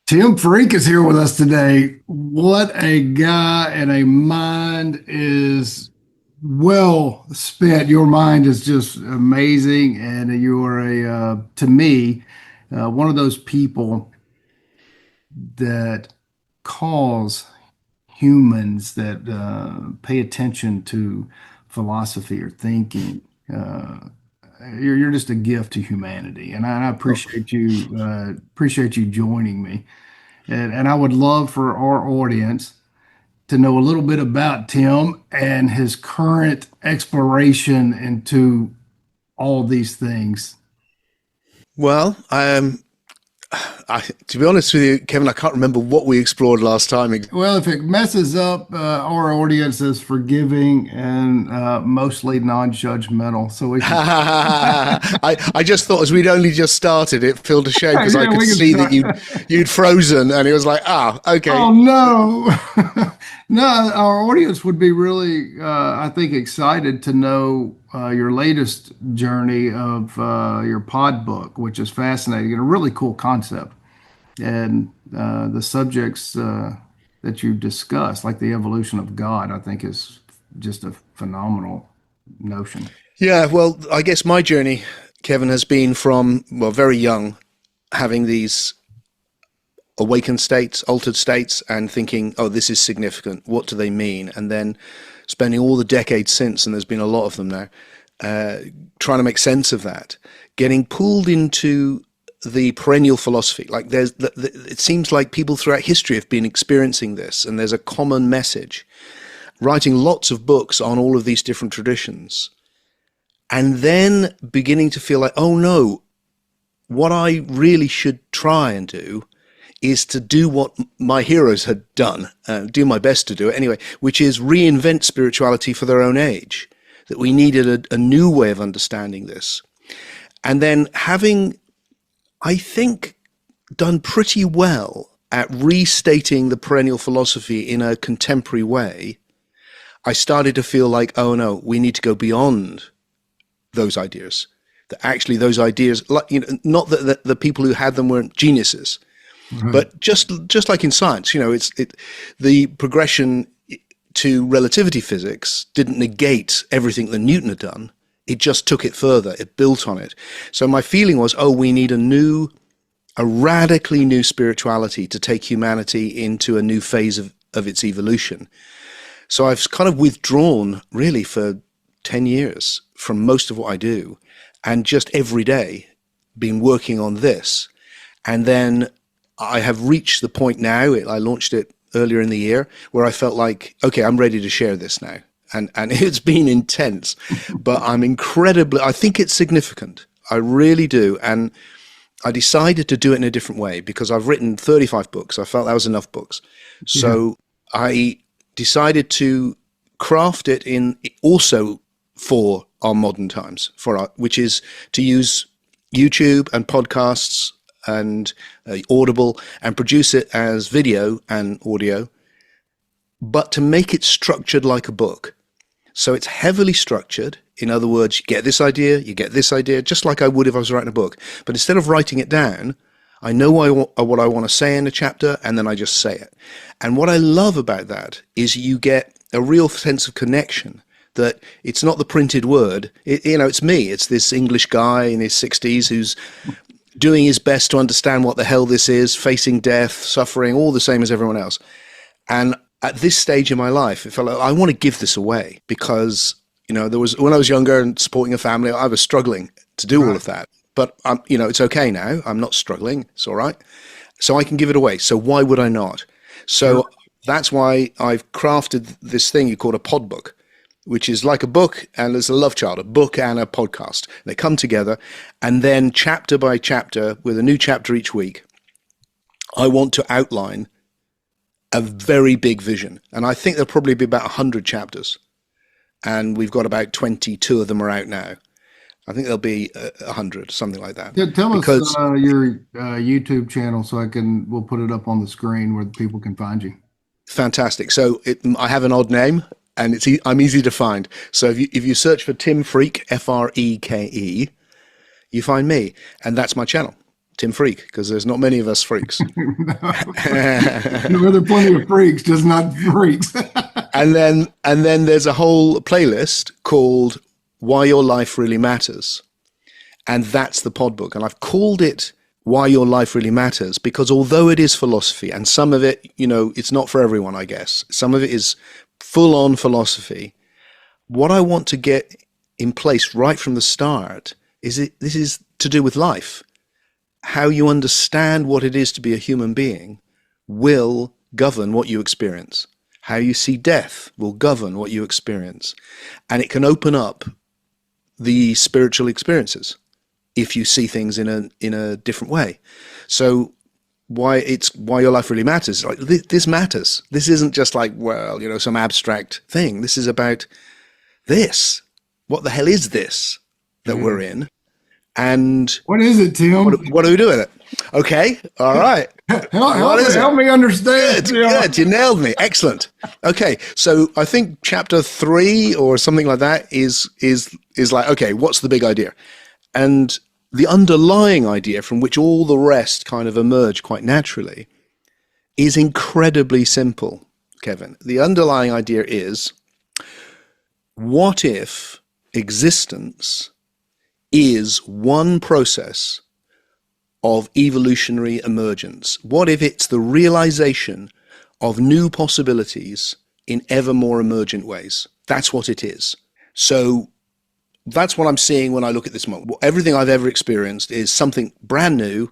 Tim Freke is here with us today. What a guy and a mind is well spent. Your mind is just amazing, and you are to me, one of those people that cause humans that pay attention to philosophy or thinking. Uh, you're just a gift to humanity, and I Oh, appreciate you joining me. And I would love for our audience to know a little bit about Tim and his current exploration into all these things. well, to be honest with you, Kevin, I can't remember what we explored last time. Well, if it messes up, our audience is forgiving and mostly non-judgmental, so we can. I just thought as we'd only just started, it felt a shame because I Yeah, could we can see that start. you'd frozen, and it was like, okay. Oh no, no! Our audience would be really, I think, excited to know your latest journey of your pod book, which is fascinating and a really cool concept. And the subjects that you discuss, like the evolution of God, I think is just a phenomenal notion. Yeah, well, I guess my journey, Kevin, has been from very young, having these awakened states, altered states, and thinking, oh, this is significant. What do they mean? And then spending all the decades since, and there's been a lot of them now, trying to make sense of that, getting pulled into the perennial philosophy. Like it seems like people throughout history have been experiencing this, and there's a common message. Writing lots of books on all of these different traditions, and then beginning to feel like, oh no, what I really should try and do is to do what my heroes had done, do my best to do it anyway, which is reinvent spirituality for their own age. That we needed a new way of understanding this. And then having, I think, done pretty well at restating the perennial philosophy in a contemporary way, I started to feel like, oh no, we need to go beyond those ideas. That actually those ideas, like, not that the people who had them weren't geniuses, Right. but just like in science, the progression to relativity physics didn't negate everything that Newton had done. It just took it further. It built on it. So my feeling was, oh, we need a radically new spirituality to take humanity into a new phase of its evolution. So I've kind of withdrawn really for 10 years from most of what I do, and just every day been working on this. And then I have reached the point now, I launched it earlier in the year, where I felt like, okay, I'm ready to share this now. And it's been intense, but I think it's significant. I really do. And I decided to do it in a different way because I've written 35 books. I felt that was enough books. Yeah. So I decided to craft it in also for our modern times, which is to use YouTube and podcasts and Audible and produce it as video and audio, but to make it structured like a book. So it's heavily structured. In other words, you get this idea, you get this idea, just like I would if I was writing a book. But instead of writing it down, I know what I want to say in a chapter, and then I just say it. And what I love about that is you get a real sense of connection, that it's not the printed word. It's me. It's this English guy in his 60s who's doing his best to understand what the hell this is, facing death, suffering, all the same as everyone else. And at this stage in my life, it felt like I want to give this away because, there was, when I was younger and supporting a family, I was struggling to do all Right. of that. But, it's okay now. I'm not struggling. It's all right. So I can give it away. So why would I not? Sure. So that's why I've crafted this thing you call a pod book, which is like a book and there's a love child, a book and a podcast. They come together, and then chapter by chapter, with a new chapter each week, I want to outline a very big vision. And I think there'll probably be about 100 chapters. And we've got about 22 of them are out now. I think there'll be 100, something like that. Tell us Because your YouTube channel so we'll put it up on the screen where people can find you. fantastic. So I have an odd name, and I'm easy to find. So if you search for Tim Freke, Freke, you find me, and that's my channel. Tim Freke, because there's not many of us freaks. No, there are plenty of freaks, just not freaks. And then there's a whole playlist called Why Your Life Really Matters. And that's the pod book. And I've called it Why Your Life Really Matters because although it is philosophy, and some of it, it's not for everyone, I guess. Some of it is full on philosophy. What I want to get in place right from the start is this is to do with life. How you understand what it is to be a human being will govern what you experience. How you see death will govern what you experience. And it can open up the spiritual experiences if you see things in a different way. So why your life really matters. Like this matters. This isn't just like, some abstract thing. This is about this. What the hell is this that we're in? And what is it, Tim? What do we do with it? Okay. All right. Help me understand. Good. You nailed me. Excellent. Okay. So I think chapter 3 or something like that is like, okay, what's the big idea? And the underlying idea from which all the rest kind of emerge quite naturally is incredibly simple, Kevin. The underlying idea is, what if existence is one process of evolutionary emergence? What if it's the realization of new possibilities in ever more emergent ways? That's what it is. So that's what I'm seeing when I look at this moment. Everything I've ever experienced is something brand new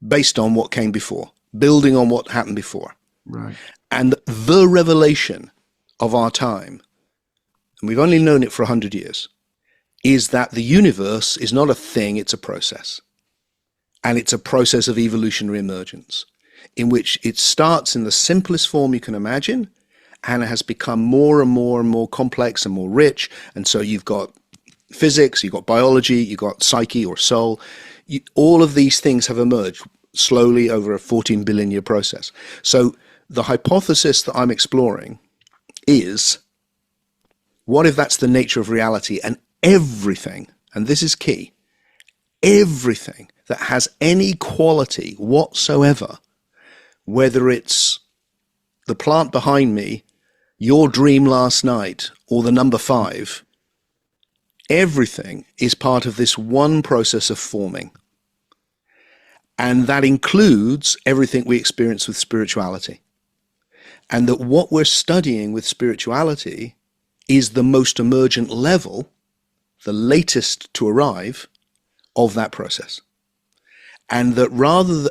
based on what came before, building on what happened before. Right. And the revelation of our time, and we've only known it for 100 years, is that the universe is not a thing, it's a process. And it's a process of evolutionary emergence, in which it starts in the simplest form you can imagine, and it has become more and more and more complex and more rich. And so you've got physics, you've got biology, you've got psyche or soul. All of these things have emerged slowly over a 14 billion year process. So the hypothesis that I'm exploring is, what if that's the nature of reality, and everything, and this is key, everything that has any quality whatsoever, whether it's the plant behind me, your dream last night, or the number 5, everything is part of this one process of forming. And that includes everything we experience with spirituality. And that what we're studying with spirituality is the most emergent level, the latest to arrive, of that process. And that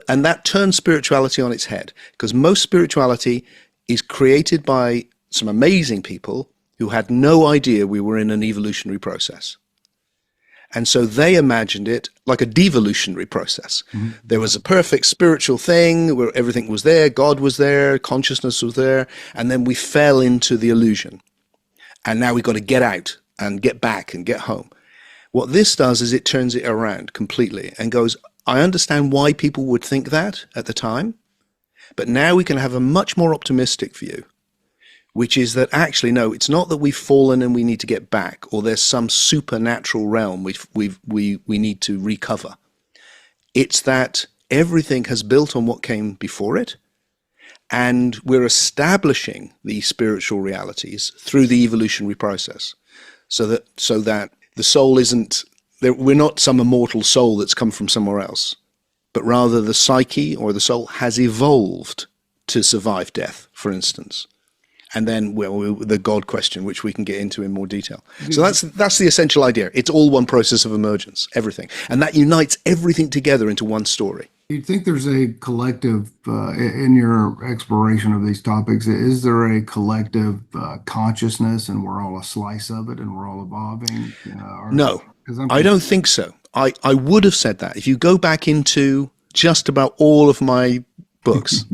and that turns spirituality on its head, because most spirituality is created by some amazing people who had no idea we were in an evolutionary process. And so they imagined it like a devolutionary process. Mm-hmm. There was a perfect spiritual thing where everything was there, God was there, consciousness was there, and then we fell into the illusion. And now we've got to get out and get back and get home. What this does is it turns it around completely and goes, I understand why people would think that at the time, but now we can have a much more optimistic view, which is that actually, no, it's not that we've fallen and we need to get back, or there's some supernatural realm we need to recover. It's that everything has built on what came before it, and we're establishing these spiritual realities through the evolutionary process, so that the soul isn't, we're not some immortal soul that's come from somewhere else, but rather the psyche or the soul has evolved to survive death, for instance. And then the God question, which we can get into in more detail. So that's the essential idea. It's all one process of emergence, everything. And that unites everything together into one story. Do you think there's a collective, in your exploration of these topics, is there a collective consciousness and we're all a slice of it and we're all evolving? No, I don't think so. I would have said that. If you go back into just about all of my books,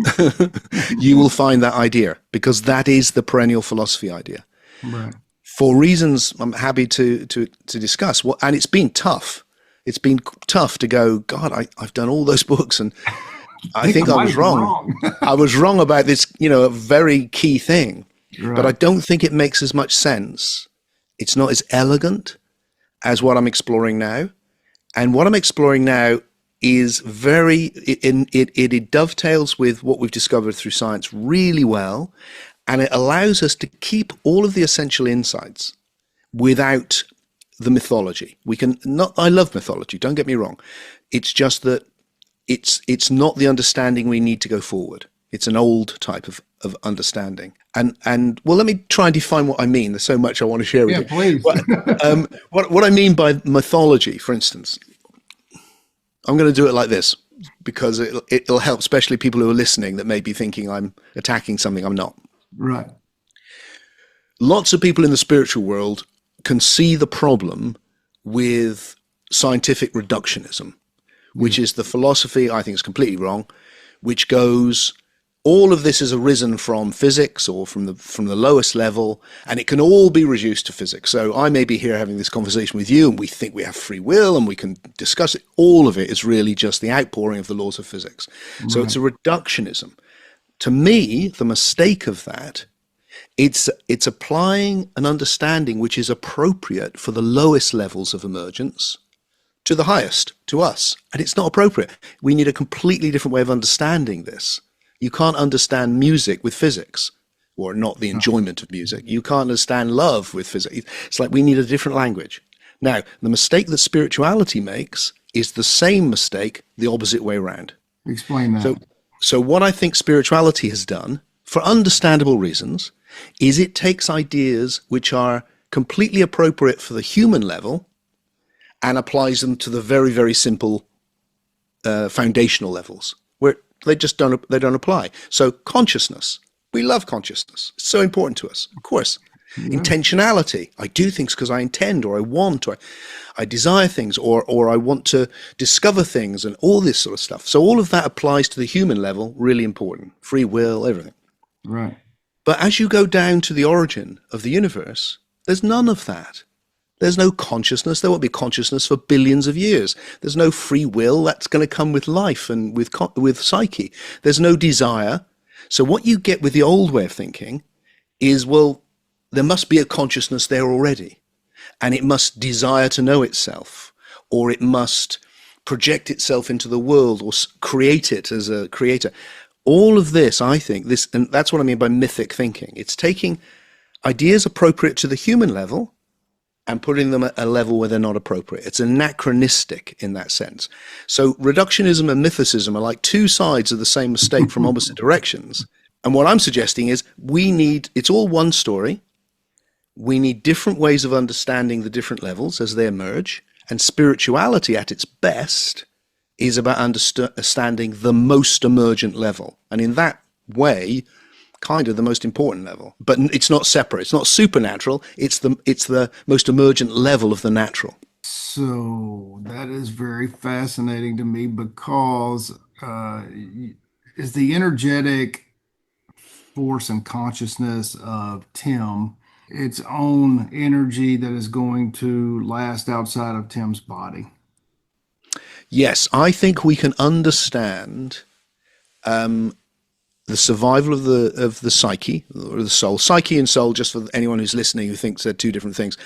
you will find that idea, because that is the perennial philosophy idea. Right. For reasons I'm happy to discuss. And it's been tough. It's been tough to go, God, I've done all those books and I think I was wrong. I was wrong about this, a very key thing. Right. But I don't think it makes as much sense. It's not as elegant as what I'm exploring now. And what I'm exploring now is very, it dovetails with what we've discovered through science really well, and it allows us to keep all of the essential insights without the mythology. We can not, I love mythology, don't get me wrong. It's just that it's not the understanding we need to go forward. It's an old type of understanding. And well, let me try and define what I mean. There's so much I want to share with Yeah, you. please. What I mean by mythology, for instance, I'm going to do it like this because it'll help, especially people who are listening that may be thinking I'm attacking something I'm not. Right. Lots of people in the spiritual world can see the problem with scientific reductionism, which is the philosophy, I think is completely wrong, which goes, all of this has arisen from physics or from the lowest level, and it can all be reduced to physics. So I may be here having this conversation with you, and we think we have free will, and we can discuss it. All of it is really just the outpouring of the laws of physics. Right. So it's a reductionism. To me, the mistake of that, it's applying an understanding which is appropriate for the lowest levels of emergence to the highest, to us. And it's not appropriate. We need a completely different way of understanding this. You can't understand music with physics, or not the enjoyment of music. You can't understand love with physics. It's like we need a different language. Now, the mistake that spirituality makes is the same mistake the opposite way around. Explain that. So what I think spirituality has done, for understandable reasons, is it takes ideas which are completely appropriate for the human level and applies them to the very, very simple foundational levels where they don't apply. So consciousness, we love consciousness. It's so important to us, of course. Yeah. Intentionality, I do things because I intend, or I want, or I desire things, or I want to discover things, and all this sort of stuff. So all of that applies to the human level, really important. Free will, everything. Right. But as you go down to the origin of the universe, there's none of that. There's no consciousness. There won't be consciousness for billions of years. There's no free will. That's going to come with life and with psyche. There's no desire. So what you get with the old way of thinking is, well, there must be a consciousness there already, and it must desire to know itself, or it must project itself into the world, or create it as a creator. All of this, I think, and that's what I mean by mythic thinking. It's taking ideas appropriate to the human level and putting them at a level where they're not appropriate. It's anachronistic in that sense. So reductionism and mythicism are like two sides of the same mistake from opposite directions. And what I'm suggesting is it's all one story. We need different ways of understanding the different levels as they emerge. And spirituality at its best is about understanding the most emergent level. And in that way, kind of the most important level. But it's not separate. It's not supernatural. It's the most emergent level of the natural. So that is very fascinating to me, because is the energetic force and consciousness of Tim its own energy that is going to last outside of Tim's body? Yes, I think we can understand the survival of the psyche, or the soul. Psyche and soul, just for anyone who's listening who thinks they're two different things.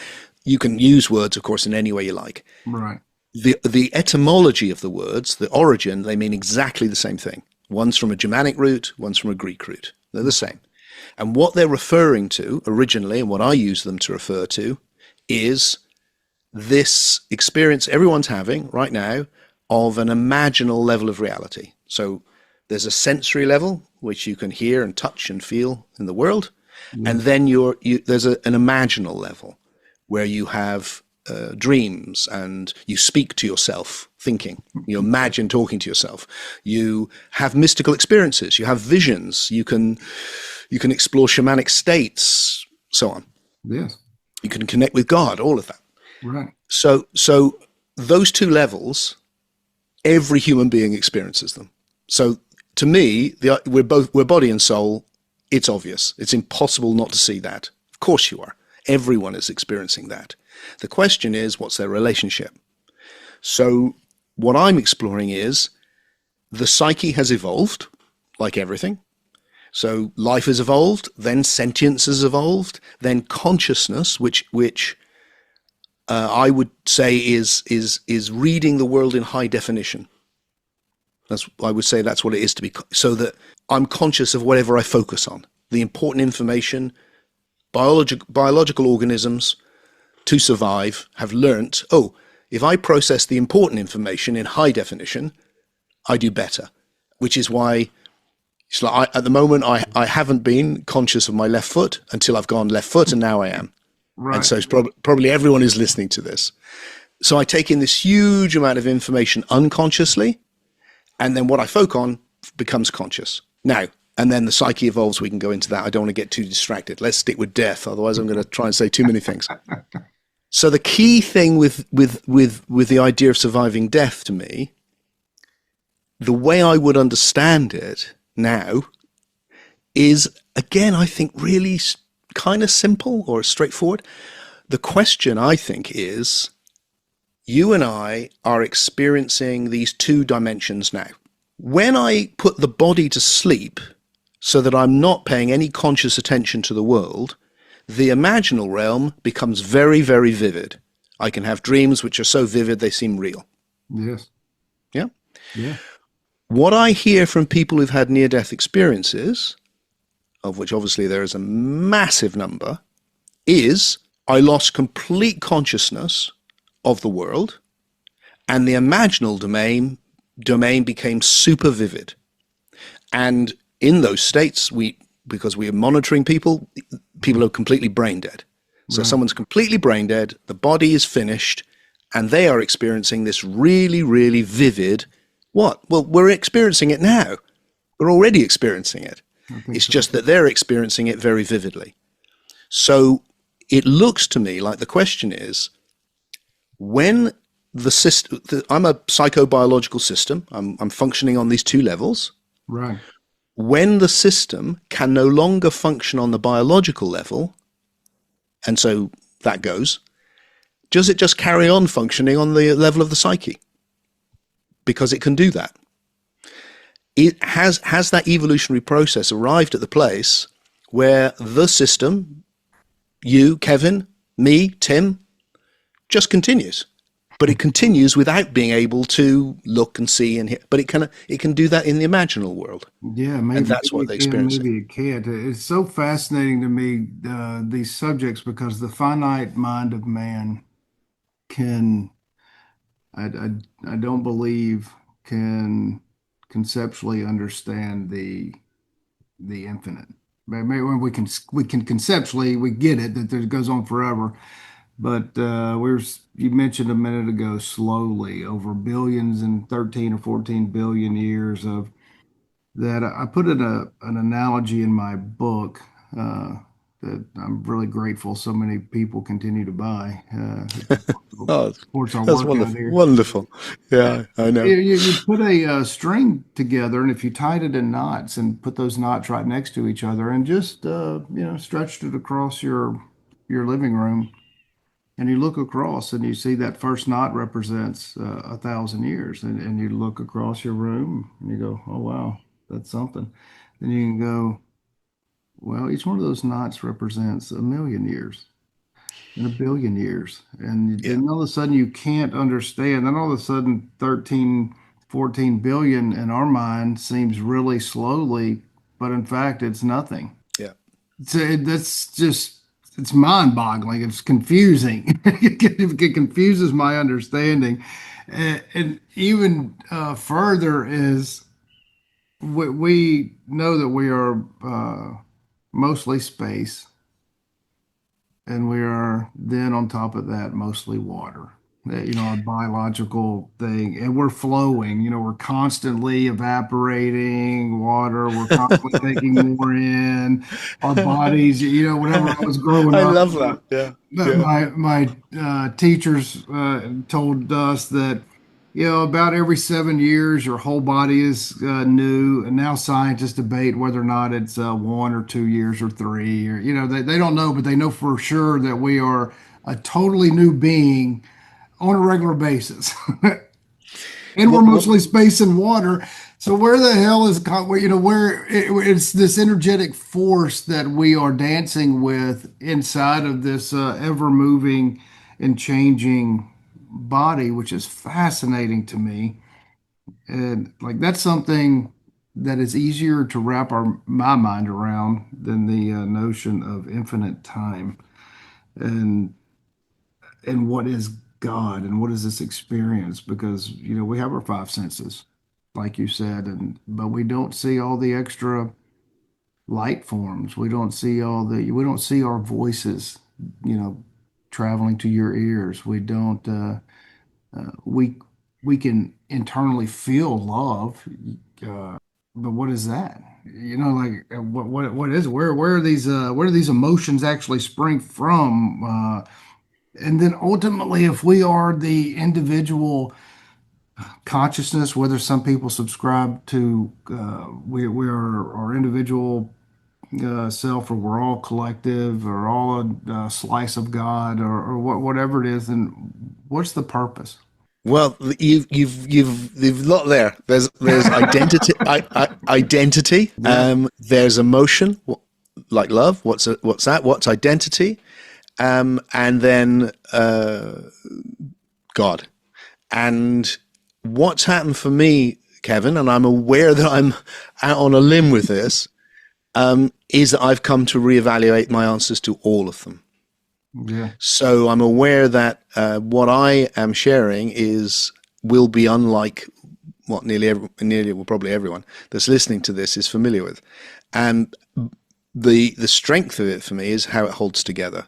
You can use words, of course, in any way you like. Right. The etymology of the words, the origin, they mean exactly the same thing. One's from a Germanic root, one's from a Greek root. They're the same. And what they're referring to originally, and what I use them to refer to, is this experience everyone's having right now of an imaginal level of reality. So there's a sensory level, which you can hear and touch and feel in the world. Yeah. And then there's an imaginal level where you have dreams, and you speak to yourself thinking. You imagine talking to yourself. You have mystical experiences. You have visions. You can explore shamanic states, so on. Yes. You can connect with God, all of that. Right. So those two levels, every human being experiences them. So to me, we're body and soul. It's obvious. It's impossible not to see that. Of course you are. Everyone is experiencing that. The question is, what's their relationship? So what I'm exploring is the psyche has evolved, like everything. So life has evolved, then sentience has evolved, then consciousness, which I would say is reading the world in high definition. I would say that's what it is to be, so that I'm conscious of whatever I focus on. The important information, biological organisms to survive have learnt, oh, if I process the important information in high definition, I do better. Which is why it's like at the moment I haven't been conscious of my left foot until I've gone left foot, and now I am. And Right. so it's probably everyone is listening to this. So I take in this huge amount of information unconsciously, and then what I focus on becomes conscious. Now, and then the psyche evolves. We can go into that. I don't want to get too distracted. Let's stick with death. Otherwise, I'm going to try and say too many things. So the key thing with the idea of surviving death to me, the way I would understand it now is, again, I think really kind of simple or straightforward. The question, I think, is you and I are experiencing these two dimensions now. When I put the body to sleep so that I'm not paying any conscious attention to the world, the imaginal realm becomes very, very vivid. I can have dreams which are so vivid they seem real. Yes. Yeah. Yeah. What I hear from people who've had near-death experiences, of which obviously there is a massive number, is I lost complete consciousness of the world, and the imaginal domain became super vivid. And in those states, because we are monitoring people, people are completely brain dead. So Right. someone's completely brain dead, the body is finished, and they are experiencing this really, really vivid what? Well, we're experiencing it now. We're already experiencing it. I think It's so. just that they're experiencing it very vividly. So it looks to me like the question is, when the system, I'm a psychobiological system, I'm functioning on these two levels. Right. When the system can no longer function on the biological level, and so that goes, does it just carry on functioning on the level of the psyche? Because it can do that. It has that evolutionary process arrived at the place where the system, you, Kevin, me, Tim, just continues. But it continues without being able to look and see and hear. But it can do that in the imaginal world, Yeah, and maybe that's what it they're can, experiencing. maybe it can't. It's so fascinating to me, these subjects, because the finite mind of man can, I don't believe, can conceptually understand the infinite. Maybe when we can conceptually we get it that it goes on forever, but you mentioned a minute ago slowly over billions and 13 or 14 billion years of that. I put in an analogy in my book uh, that I'm really grateful so many people continue to buy. Oh, Supports our that's work out wonderful. here. Wonderful. Yeah, I know. You put a string together, and if you tied it in knots and put those knots right next to each other, and just stretched it across your living room, and you look across, and you see that first knot represents 1,000 years, and you look across your room, and you go, "Oh wow, that's something." Then you can go, "Well, each one of those knots represents 1,000,000 years." In 1 billion years. And Yeah, then all of a sudden you can't understand. Then all of a sudden 13, 14 billion in our mind seems really slowly, but in fact it's nothing. yeah, That's just, it's mind-boggling. It's confusing. It confuses my understanding. And even further is we know that we are mostly space. And we are then on top of that mostly water. Our biological thing, and we're flowing. We're constantly evaporating water. We're constantly taking more in. Our bodies, whenever I was growing I up, love that. Yeah, yeah. my teachers told us that about every 7 years your whole body is new, and now scientists debate whether or not it's 1 or 2 years or three, or they don't know, but they know for sure that we are a totally new being on a regular basis. And we're What mostly space and water. So where the hell is where it's this energetic force that we are dancing with inside of this ever moving and changing body, which is fascinating to me. And like that's something that is easier to wrap my mind around than the notion of infinite time and what is God and what is this experience? Because we have our five senses, like you said, and but we don't see all the extra light forms. We don't see our voices, you know, traveling to your ears. We don't we can internally feel love, but what is that? Like what is where do these emotions actually spring from? And then ultimately, if we are the individual consciousness, whether some people subscribe to we are our individual self, or we're all collective, or all a slice of God, or whatever it is, then what's the purpose? Well, you've lot there. There's identity, identity. Yeah, There's emotion, like love. What's that? What's identity? And then God. And what's happened for me, Kevin, and I'm aware that I'm out on a limb with this, is that I've come to reevaluate my answers to all of them. yeah, So I'm aware that what I am sharing will be unlike what well, probably everyone that's listening to this is familiar with, and the strength of it for me is how it holds together.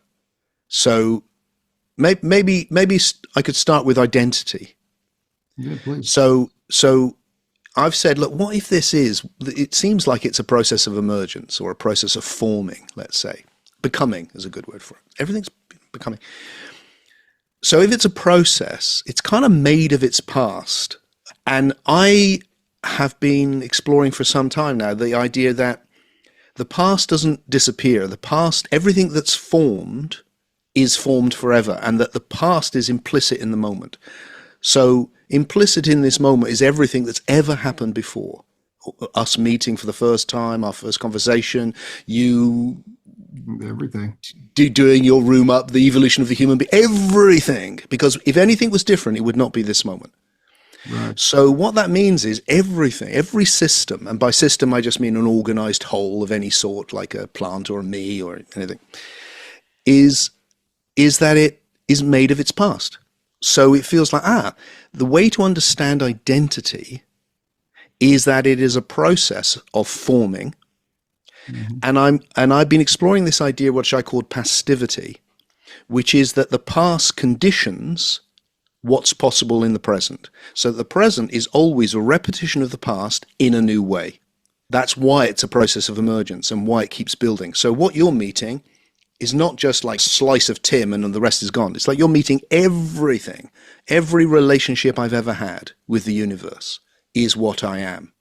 So maybe I could start with identity. yeah, please. So I've said, look, what if this is? It seems like it's a process of emergence or a process of forming. Let's say becoming is a good word for it. Everything's becoming. So if it's a process, it's kind of made of its past. And I have been exploring for some time now the idea that the past doesn't disappear. The past, everything that's formed is formed forever, and that the past is implicit in the moment. So implicit in this moment is everything that's ever happened before. Us meeting for the first time, our first conversation, you Everything. doing your room up, the evolution of the human being, everything. Because if anything was different, it would not be this moment. Right. So what that means is everything, every system, and by system I just mean an organized whole of any sort, like a plant or a me or anything, is that it is made of its past. So it feels like, the way to understand identity is that it is a process of forming. Mhm. And I've been exploring this idea, which I called passivity, which is that the past conditions what's possible in the present. So the present is always a repetition of the past in a new way. That's why it's a process of emergence and why it keeps building. So what you're meeting is not just like a slice of Tim and the rest is gone. It's like you're meeting everything. Every relationship I've ever had with the universe is what I am.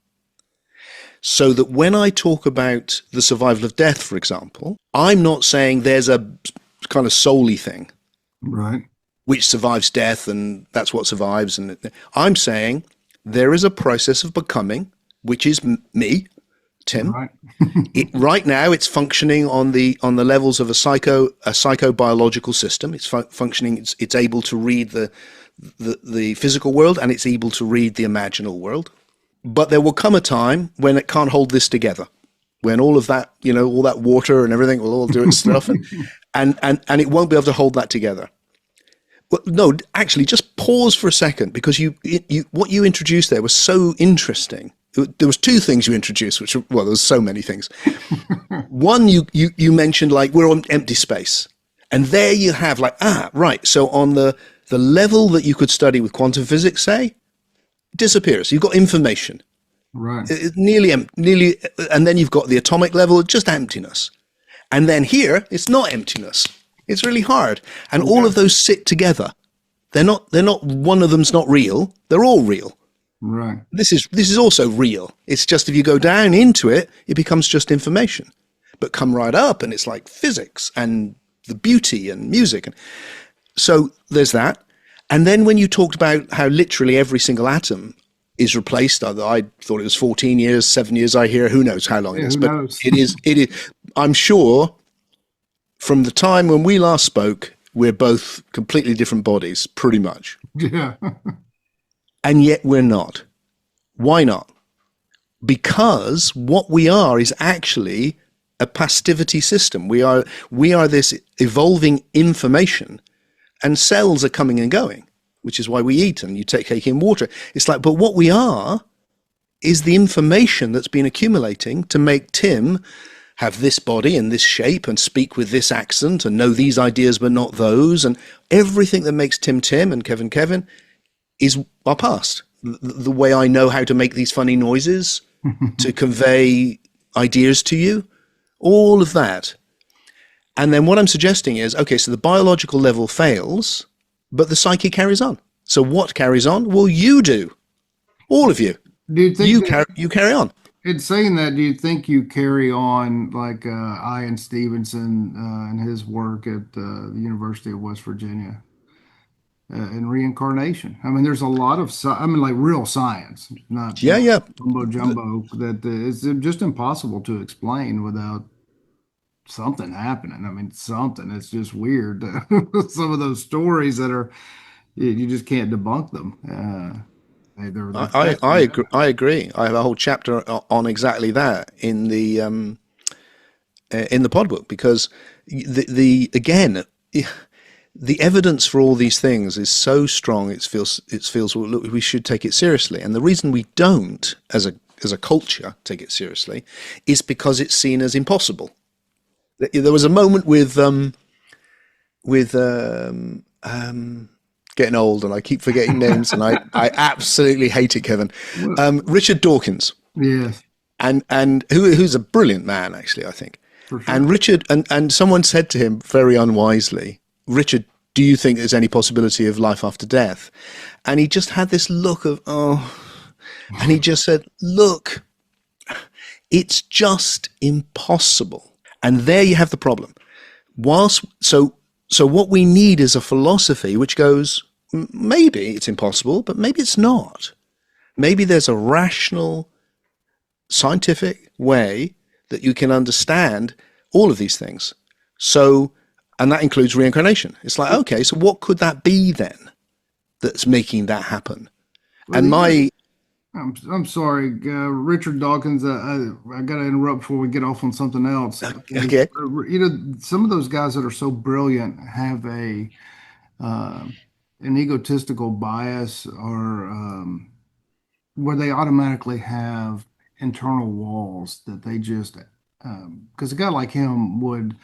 So that when I talk about the survival of death, for example, I'm not saying there's a kind of soul-y thing Right. which survives death and that's what survives. And I'm saying there is a process of becoming, which is me, Tim. Right. Right now, it's functioning on the levels of a psychobiological system. It's functioning. It's able to read the physical world, and it's able to read the imaginal world. But there will come a time when it can't hold this together, when all of that, all that water and everything will all do its stuff, and it won't be able to hold that together. Well, no, actually, just pause for a second, because what you introduced there was so interesting. There was two things you introduced, there was so many things. One, you mentioned like we're on empty space, and there you have like right. So on the level that you could study with quantum physics, say, it disappears. You've got information, Right. nearly, and then you've got the atomic level, just emptiness, and then here it's not emptiness. It's really hard, and all Yeah. of those sit together. They're not. One of them's not real. They're all real. Right. This is also real. It's just if you go down into it, it becomes just information. But come right up, and it's like physics and the beauty and music. And so there's that. And then when you talked about how literally every single atom is replaced, I thought it was 14 years, 7 years. I hear who knows how long it Yeah, is, who but knows? it is. It is. I'm sure from the time when we last spoke, we're both completely different bodies, pretty much. Yeah. And yet we're not. Why not? Because what we are is actually a passivity system. We are this evolving information, and cells are coming and going, which is why we eat and you take in water. It's like, but what we are is the information that's been accumulating to make Tim have this body and this shape and speak with this accent and know these ideas but not those, and everything that makes Tim Tim and Kevin Kevin is our past. The way I know how to make these funny noises to convey ideas to you, all of that. And then what I'm suggesting is, okay, so the biological level fails, but the psyche carries on. So what carries on? Well, you do. All of you. Do you think that You carry on. in saying that, do you think you carry on like Ian Stevenson and his work at the University of West Virginia in reincarnation? I mean, there's a lot of, I mean, like real science, not Yeah, yeah. mumbo jumbo that is just impossible to explain without something happening. I mean, something. It's just weird. Some of those stories that are, you just can't debunk them. They're I fascinating. agree. I agree. I have a whole chapter on exactly that in the pod book, because the again the evidence for all these things is so strong. It feels well, look, we should take it seriously, and the reason we don't, as a culture, take it seriously, is because it's seen as impossible. There was a moment with getting old, and I keep forgetting names, and I absolutely hate it, Kevin. Well, Richard Dawkins, yes, and who's a brilliant man, actually, I think. for sure. And Richard, and someone said to him very unwisely, Richard, do you think there's any possibility of life after death? And he just had this look of, oh, and he just said, look, it's just impossible. And there you have the problem. So what we need is a philosophy which goes, maybe it's impossible, but maybe it's not. Maybe there's a rational, scientific way that you can understand all of these things. So, and that includes reincarnation. It's like, okay, so what could that be then that's making that happen? Well, And yeah, my, I'm sorry, Richard Dawkins. I got to interrupt before we get off on something else. okay, Some of those guys that are so brilliant have uh, an egotistical bias, or where they automatically have internal walls that they just because a guy like him would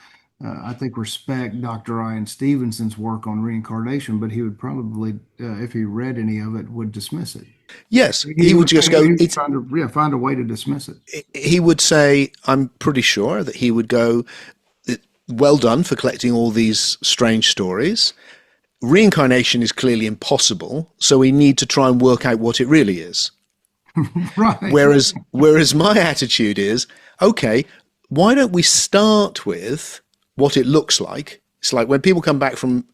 I think respect Dr. Ian Stevenson's work on reincarnation, but he would probably if he read any of it would dismiss it. yes, He he would would just go, he would it's, find a way to dismiss it. he would say, I'm pretty sure that he would go, well done for collecting all these strange stories. Reincarnation is clearly impossible, so we need to try and work out what it really is. Right. Whereas my attitude is, okay, why don't we start with what it looks like? It's like when people come back from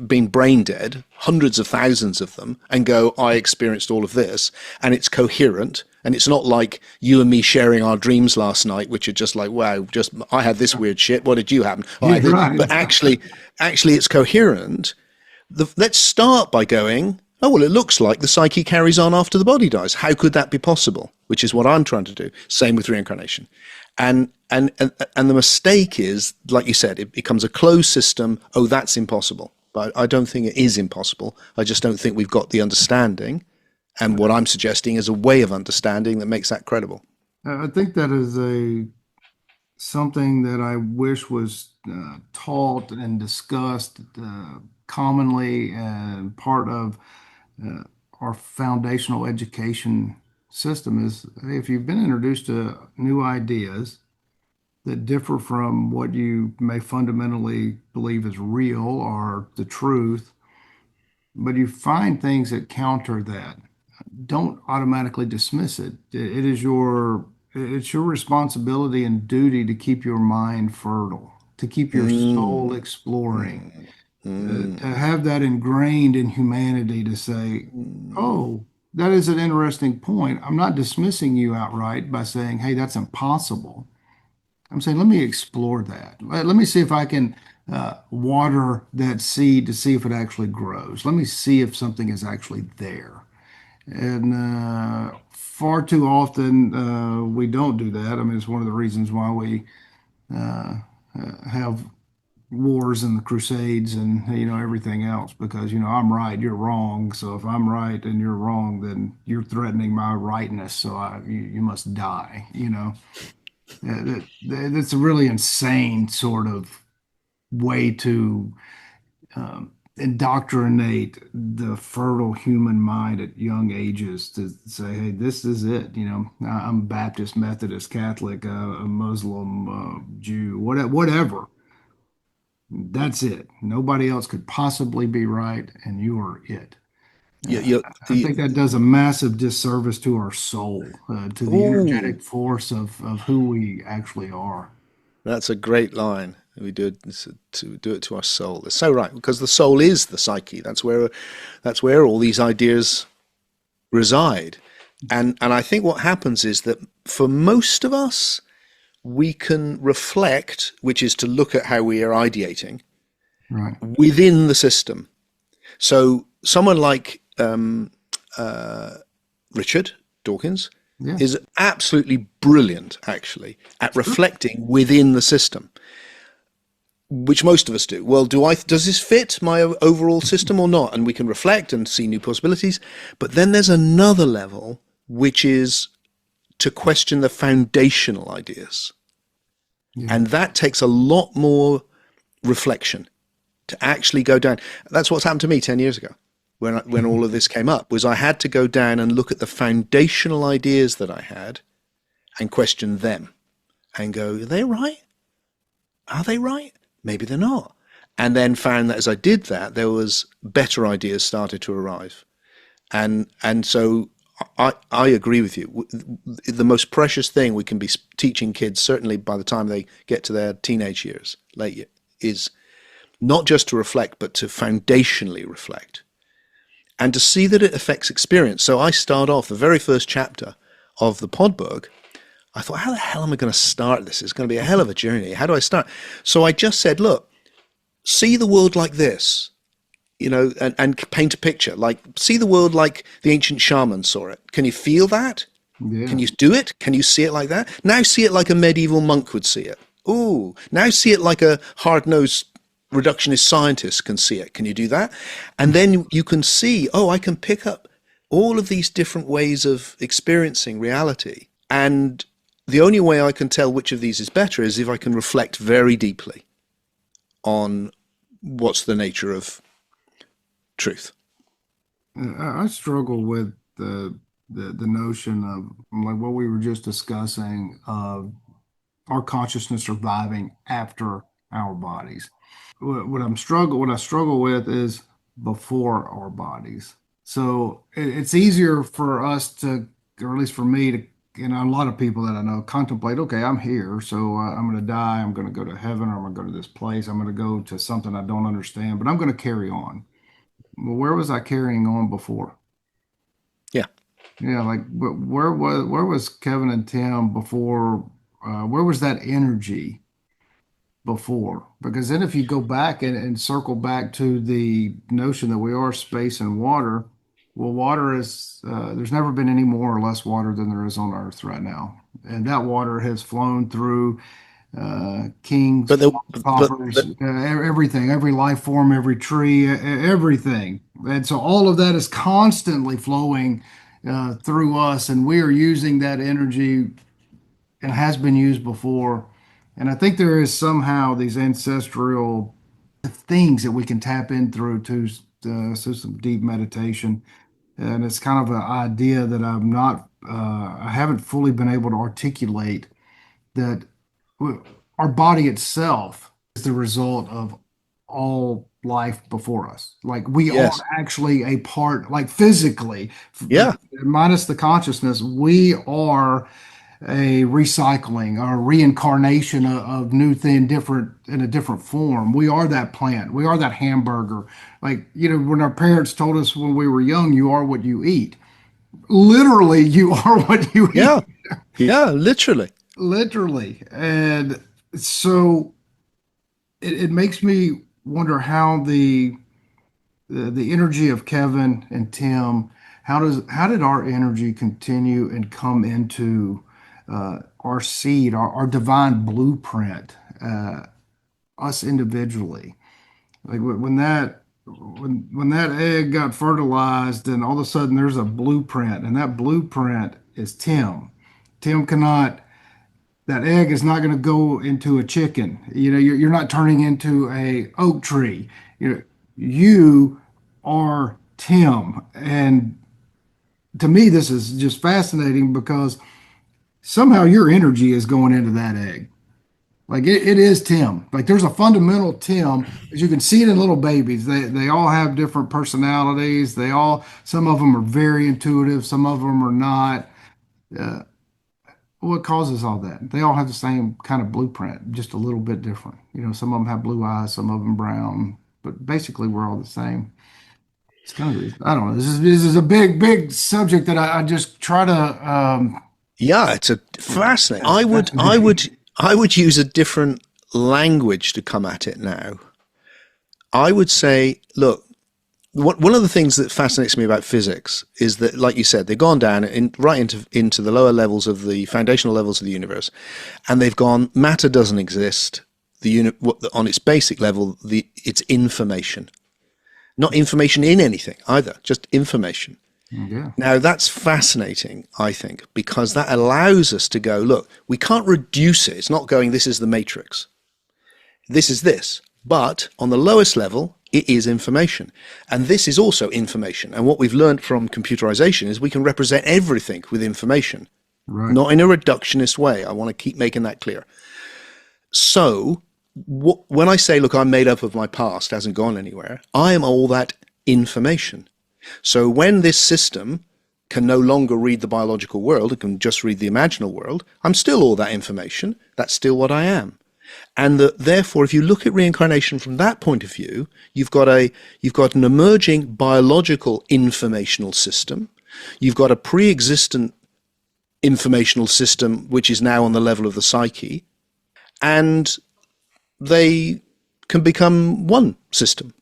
being brain dead, hundreds of thousands of them, and go, I experienced all of this, and it's coherent, and it's not like you and me sharing our dreams last night, which are just like, wow, just I had this weird shit. What did you happen? Oh, I had this. Right. But actually, it's coherent. Let's start by going, oh, well, it looks like the psyche carries on after the body dies. How could that be possible? Which is what I'm trying to do. Same with reincarnation. And the mistake is, like you said, it becomes a closed system. Oh, that's impossible. But I don't think it is impossible. I just don't think we've got the understanding. And what I'm suggesting is a way of understanding that makes that credible. I think that is a something that I wish was taught and discussed commonly and part of uh, our foundational education system is hey, if you've been introduced to new ideas that differ from what you may fundamentally believe is real or the truth, but you find things that counter that, don't automatically dismiss it. It is it's your responsibility and duty to keep your mind fertile, to keep your soul Mm, exploring, mm, to mm, have that ingrained in humanity to say, mm, oh, that is an interesting point. I'm not dismissing you outright by saying, hey, that's impossible. I'm saying, let me explore that. Let me see if I can water that seed to see if it actually grows. Let me see if something is actually there. And far too often we don't do that. I mean, it's one of the reasons why we uh, have wars and the Crusades and everything else, because I'm right, you're wrong. So if I'm right and you're wrong, then you're threatening my rightness. So you must die. That's a really insane sort of way to indoctrinate the fertile human mind at young ages to say, hey, this is it. I'm Baptist, Methodist, Catholic, a Muslim, Jew, whatever. That's it. Nobody else could possibly be right, and you are it. You, Uh, you, I think that does a massive disservice to our soul, to the oh, energetic force of who we actually are. that's a great line. We do it to do it to our soul. It's so right because the soul is the psyche. That's where all these ideas reside. And I think what happens is that for most of us, we can reflect, which is to look at how we are ideating Right. within the system. So someone like Richard Dawkins Yeah. is absolutely brilliant, actually, at Sure. reflecting within the system, which most of us do. Well, does this fit my overall system or not? And we can reflect and see new possibilities. But then there's another level, which is to question the foundational ideas. Yeah. And that takes a lot more reflection to actually go down. That's what's happened to me 10 years ago when all of this came up, was I had to go down and look at the foundational ideas that I had and question them and go, are they right? Are they right? Maybe they're not. And then found that as I did that, there was better ideas started to arrive. And so I agree with you. The most precious thing we can be teaching kids, certainly by the time they get to their teenage years, late, is not just to reflect, but to foundationally reflect and to see that it affects experience. So I start off the very first chapter of the pod book. I thought, how the hell am I going to start this? It's going to be a hell of a journey. How do I start? So I just said, look, see the world like this, and paint a picture. Like, see the world like the ancient shamans saw it. Can you feel that? Can Yeah. you do it? Can you see it like that? Now see it like a medieval monk would see it. Ooh, now see it like a hard-nosed reductionist scientist can see it. Can you do that? And then you can see, oh, I can pick up all of these different ways of experiencing reality. And the only way I can tell which of these is better is if I can reflect very deeply on what's the nature of truth. I struggle with the notion of, like, what we were just discussing, of our consciousness surviving after our bodies. What I struggle with is before our bodies. So it's easier for us to, or at least for me to, a lot of people that I know contemplate, okay, I'm here, so I'm going to die, I'm going to go to heaven, or I'm going to go to this place, I'm going to go to something I don't understand, but I'm going to carry on. Well, where was I carrying on before? Yeah. Yeah, like, but where was Kevin and Tim before? Where was that energy before? Because then if you go back and circle back to the notion that we are space and water, well, water is, there's never been any more or less water than there is on Earth right now. And that water has flown through kings, But the, paupers, everything, every life form, every tree, everything. And so all of that is constantly flowing through us, and we are using that energy and has been used before. And I think there is somehow these ancestral things that we can tap in through to some deep meditation. And it's kind of an idea that I haven't fully been able to articulate, that our body itself is the result of all life before us. Like, we are yes. actually a part, like, physically, Yeah. minus the consciousness, we are a recycling or reincarnation of new thing, different in a different form. We are that plant. We are that hamburger. Like, when our parents told us when we were young, you are what you eat. Literally, you are what you eat. Yeah. Yeah. Literally. Literally. And so it makes me wonder how the energy of Kevin and Tim how did our energy continue and come into our seed, our divine blueprint, us individually? Like when that egg got fertilized, and all of a sudden there's a blueprint, and that blueprint is Tim. Tim cannot. That egg is not going to go into a chicken. You're not turning into a oak tree. You are Tim, and to me, this is just fascinating because somehow your energy is going into that egg. Like it is Tim. Like there's a fundamental Tim, as you can see it in little babies. They all have different personalities. Some of them are very intuitive, some of them are not. Uh, what causes all that? They all have the same kind of blueprint, just a little bit different. Some of them have blue eyes, some of them brown, but basically we're all the same. It's kind of, I don't know. This is a big subject that I just try to. Yeah, it's a fascinating. Fascinating. I would use a different language to come at it now. I would say, look, one of the things that fascinates me about physics is that, like you said, they've gone down right into the lower levels of the foundational levels of the universe, and they've gone. Matter doesn't exist. On its basic level, it's information, not information in anything either, just information. Yeah. Now that's fascinating, I think, because that allows us to go, look, we can't reduce it. It's not going, this is the matrix. This is this. But on the lowest level, it is information. And this is also information. And what we've learned from computerization is we can represent everything with information, Right. not in a reductionist way. I want to keep making that clear. So when I say, look, I'm made up of my past, hasn't gone anywhere, I am all that information. So when this system can no longer read the biological world, it can just read the imaginal world, I'm still all that information. That's still what I am. And therefore, if you look at reincarnation from that point of view, you've got an emerging biological informational system. You've got a pre-existent informational system, which is now on the level of the psyche, and they can become one system,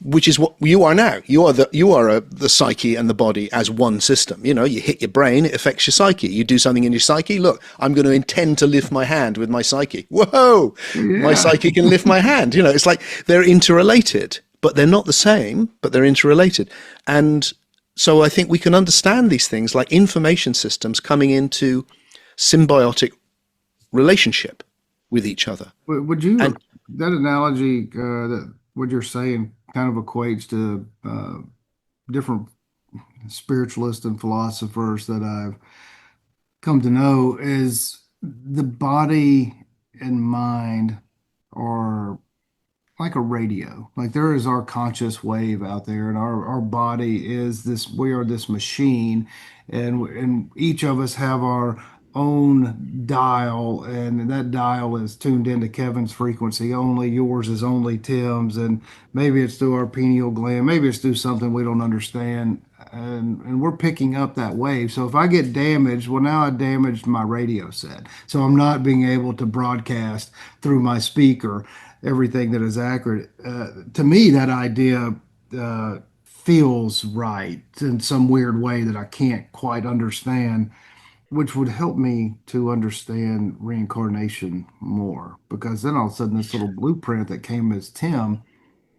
which is what you are now. You are the psyche and the body as one system. You hit your brain, it affects your psyche. You do something in your psyche. Look, I'm going to intend to lift my hand with my psyche. Whoa, my Yeah. psyche can lift my hand. It's like they're interrelated, but they're not the same, but they're interrelated. And so I think we can understand these things like information systems coming into symbiotic relationship with each other. Would And you, that analogy, that what you're saying kind of equates to different spiritualists and philosophers that I've come to know, is the body and mind are like a radio. Like there is our conscious wave out there, and our body is this. We are this machine, and each of us have our own dial, and that dial is tuned into Kevin's frequency only. Yours is only Tim's, and maybe it's through our pineal gland, maybe it's through something we don't understand, and we're picking up that wave. So if I get damaged, well, now I damaged my radio set, so I'm not being able to broadcast through my speaker everything that is accurate. To me, that idea feels right in some weird way that I can't quite understand, which would help me to understand reincarnation more. Because then all of a sudden, this little blueprint that came as Tim,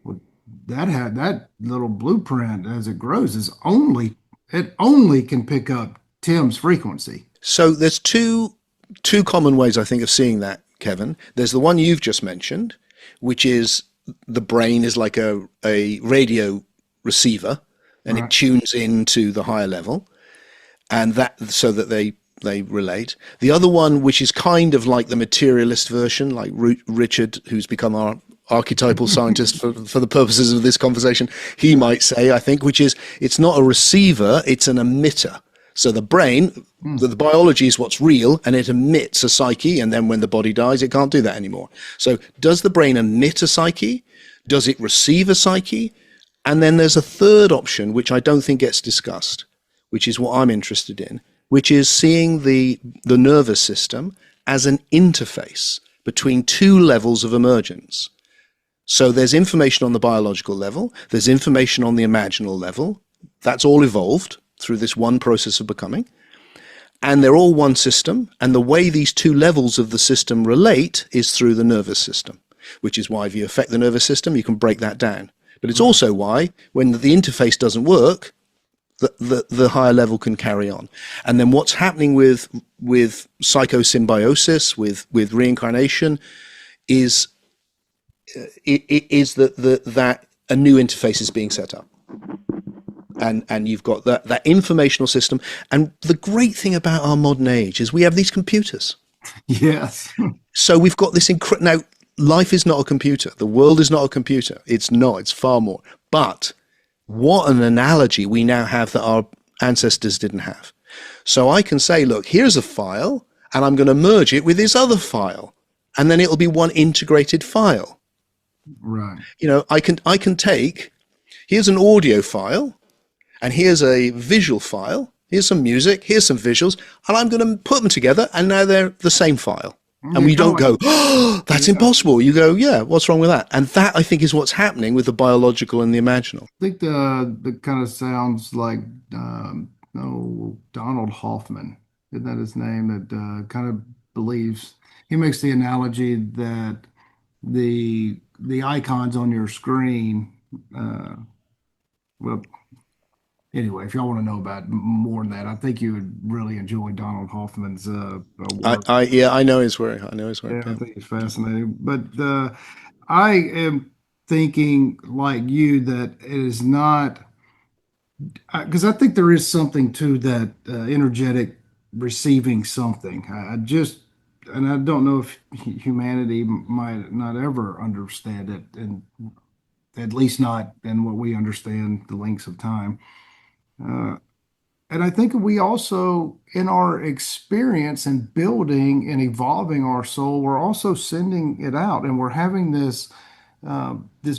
would that had that little blueprint as it grows is only can pick up Tim's frequency. so there's two common ways I think of seeing that, Kevin. There's the one you've just mentioned, which is the brain is like a radio receiver, and it Right. tunes into the higher level, and that so that they relate. The other one, which is kind of like the materialist version, like Richard, who's become our archetypal scientist for the purposes of this conversation, he might say, I think, which is it's not a receiver, it's an emitter. So the brain, Hmm. the biology is what's real, and it emits a psyche, and then when the body dies, it can't do that anymore. So does the brain emit a psyche? Does it receive a psyche? And then there's a third option, which I don't think gets discussed, which is what I'm interested in, which is seeing the nervous system as an interface between two levels of emergence. So there's information on the biological level, there's information on the imaginal level, That's all evolved through this one process of becoming. And they're all one system. And the way these two levels of the system relate is through the nervous system, which is why if you affect the nervous system, you can break that down. But it's also why when the interface doesn't work, the higher level can carry on. And then what's happening with psychosymbiosis, with reincarnation, is that a new interface is being set up. And you've got that informational system. And the great thing about our modern age is we have these computers. Yes. So we've got this now, life is not a computer. The world is not a computer. It's not. It's far more. But what an analogy we now have that our ancestors didn't have. So I can say, look, here's a file, and I'm going to merge it with this other file, and then it'll be one integrated file. Right. You know, I can take, here's an audio file, and here's a visual file, here's some music, here's some visuals, and I'm going to put them together, and now they're the same file. And we don't go, oh, that's impossible. You go, yeah, what's wrong with that? And that, I think, is what's happening with the biological and the imaginal. I think the kind of sounds like Donald Hoffman, isn't that his name? That kind of believes, he makes the analogy that the icons on your screen, well, anyway, if y'all want to know about more than that, I think you would really enjoy Donald Hoffman's work. I know his work. Yeah, I think it's fascinating. But I am thinking like you that it is not, because I think there is something to that energetic receiving something. And I don't know if humanity might not ever understand it, and at least not in what we understand the lengths of time. Uh, and I think we also, in our experience and building and evolving our soul, we're also sending it out, and we're having this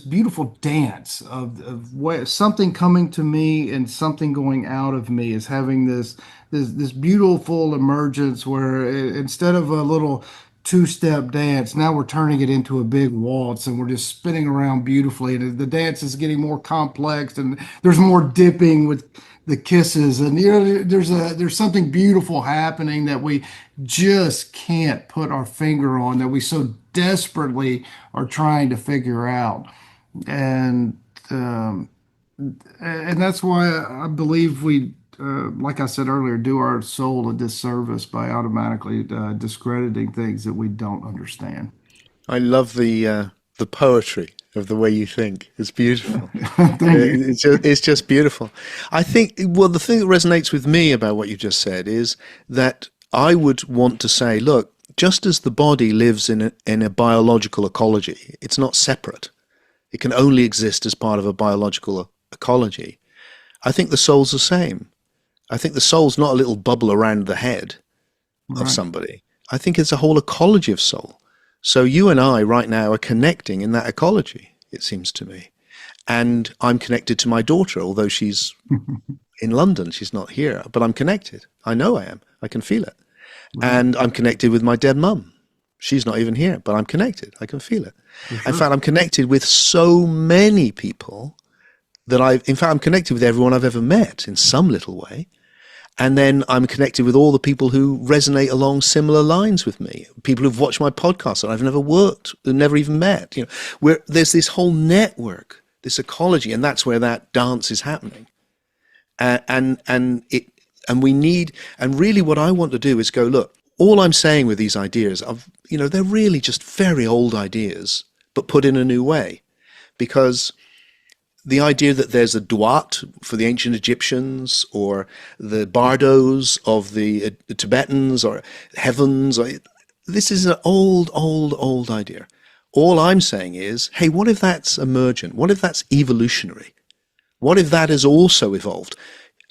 beautiful dance of something coming to me and something going out of me is having this beautiful emergence where instead of a little two-step dance, now we're turning it into a big waltz and we're just spinning around beautifully, and the dance is getting more complex and there's more dipping with the kisses, and there's something beautiful happening that we just can't put our finger on, that we so desperately are trying to figure out. And and that's why I believe we, like I said earlier, do our soul a disservice by automatically discrediting things that we don't understand. I love the poetry of the way you think. It's beautiful. Thank you. It's just beautiful. I think, well, the thing that resonates with me about what you just said is that I would want to say, look, just as the body lives in a biological ecology, it's not separate. It can only exist as part of a biological ecology. I think the soul's the same. I think the soul's not a little bubble around the head of somebody. I think it's a whole ecology of soul. So you and I right now are connecting in that ecology, it seems to me. And I'm connected to my daughter, although she's in London, she's not here, but I'm connected. I know I am. I can feel it. And I'm connected with my dead mum. She's not even here, but I'm connected. I can feel it. In fact, I'm connected with so many people that I'm connected with everyone I've ever met in some little way. And then I'm connected with all the people who resonate along similar lines with me. People who've watched my podcast that I've never worked, never even met. You know, where there's this whole network, this ecology, and that's where that dance is happening. And we need, and really what I want to do is go, look, all I'm saying with these ideas, they're really just very old ideas, but put in a new way. Because the idea that there's a Duat for the ancient Egyptians, or the Bardos of the Tibetans, or heavens, this is an old idea. All I'm saying is, hey, what if that's emergent? What if that's evolutionary? What if that has also evolved?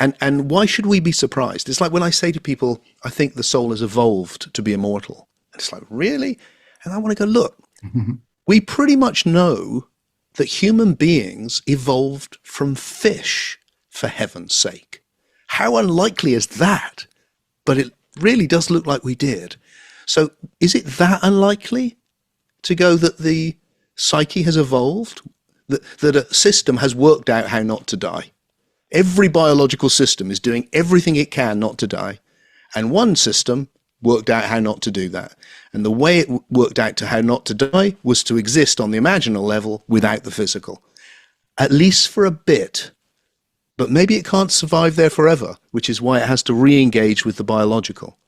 And why should we be surprised? It's like when I say to people, I think the soul has evolved to be immortal. And it's like, really? And I want to go, look, we pretty much know that human beings evolved from fish, for heaven's sake. How unlikely is that? But it really does look like we did. So is it that unlikely to go that the psyche has evolved, that a system has worked out how not to die? Every biological system is doing everything it can not to die. And one system worked out how not to do that. And the way it worked out to how not to die was to exist on the imaginal level without the physical, at least for a bit. But maybe it can't survive there forever, which is why it has to re-engage with the biological,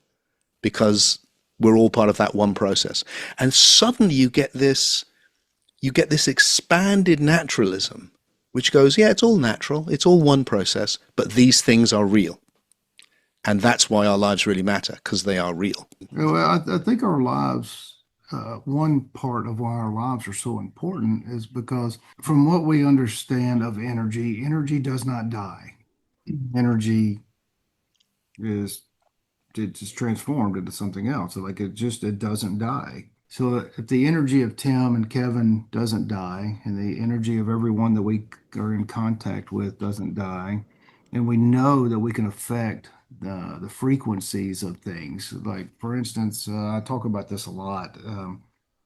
because we're all part of that one process. And suddenly you get this expanded naturalism, which goes, yeah, it's all natural, it's all one process, but these things are real. And that's why our lives really matter, because they are real. Well, I think our lives, one part of why our lives are so important is because, from what we understand of energy, energy does not die. Energy is it's just transformed into something else. So like it doesn't die. So if the energy of Tim and Kevin doesn't die, and the energy of everyone that we are in contact with doesn't die, and we know that we can affect the frequencies of things. Like for instance, I talk about this a lot.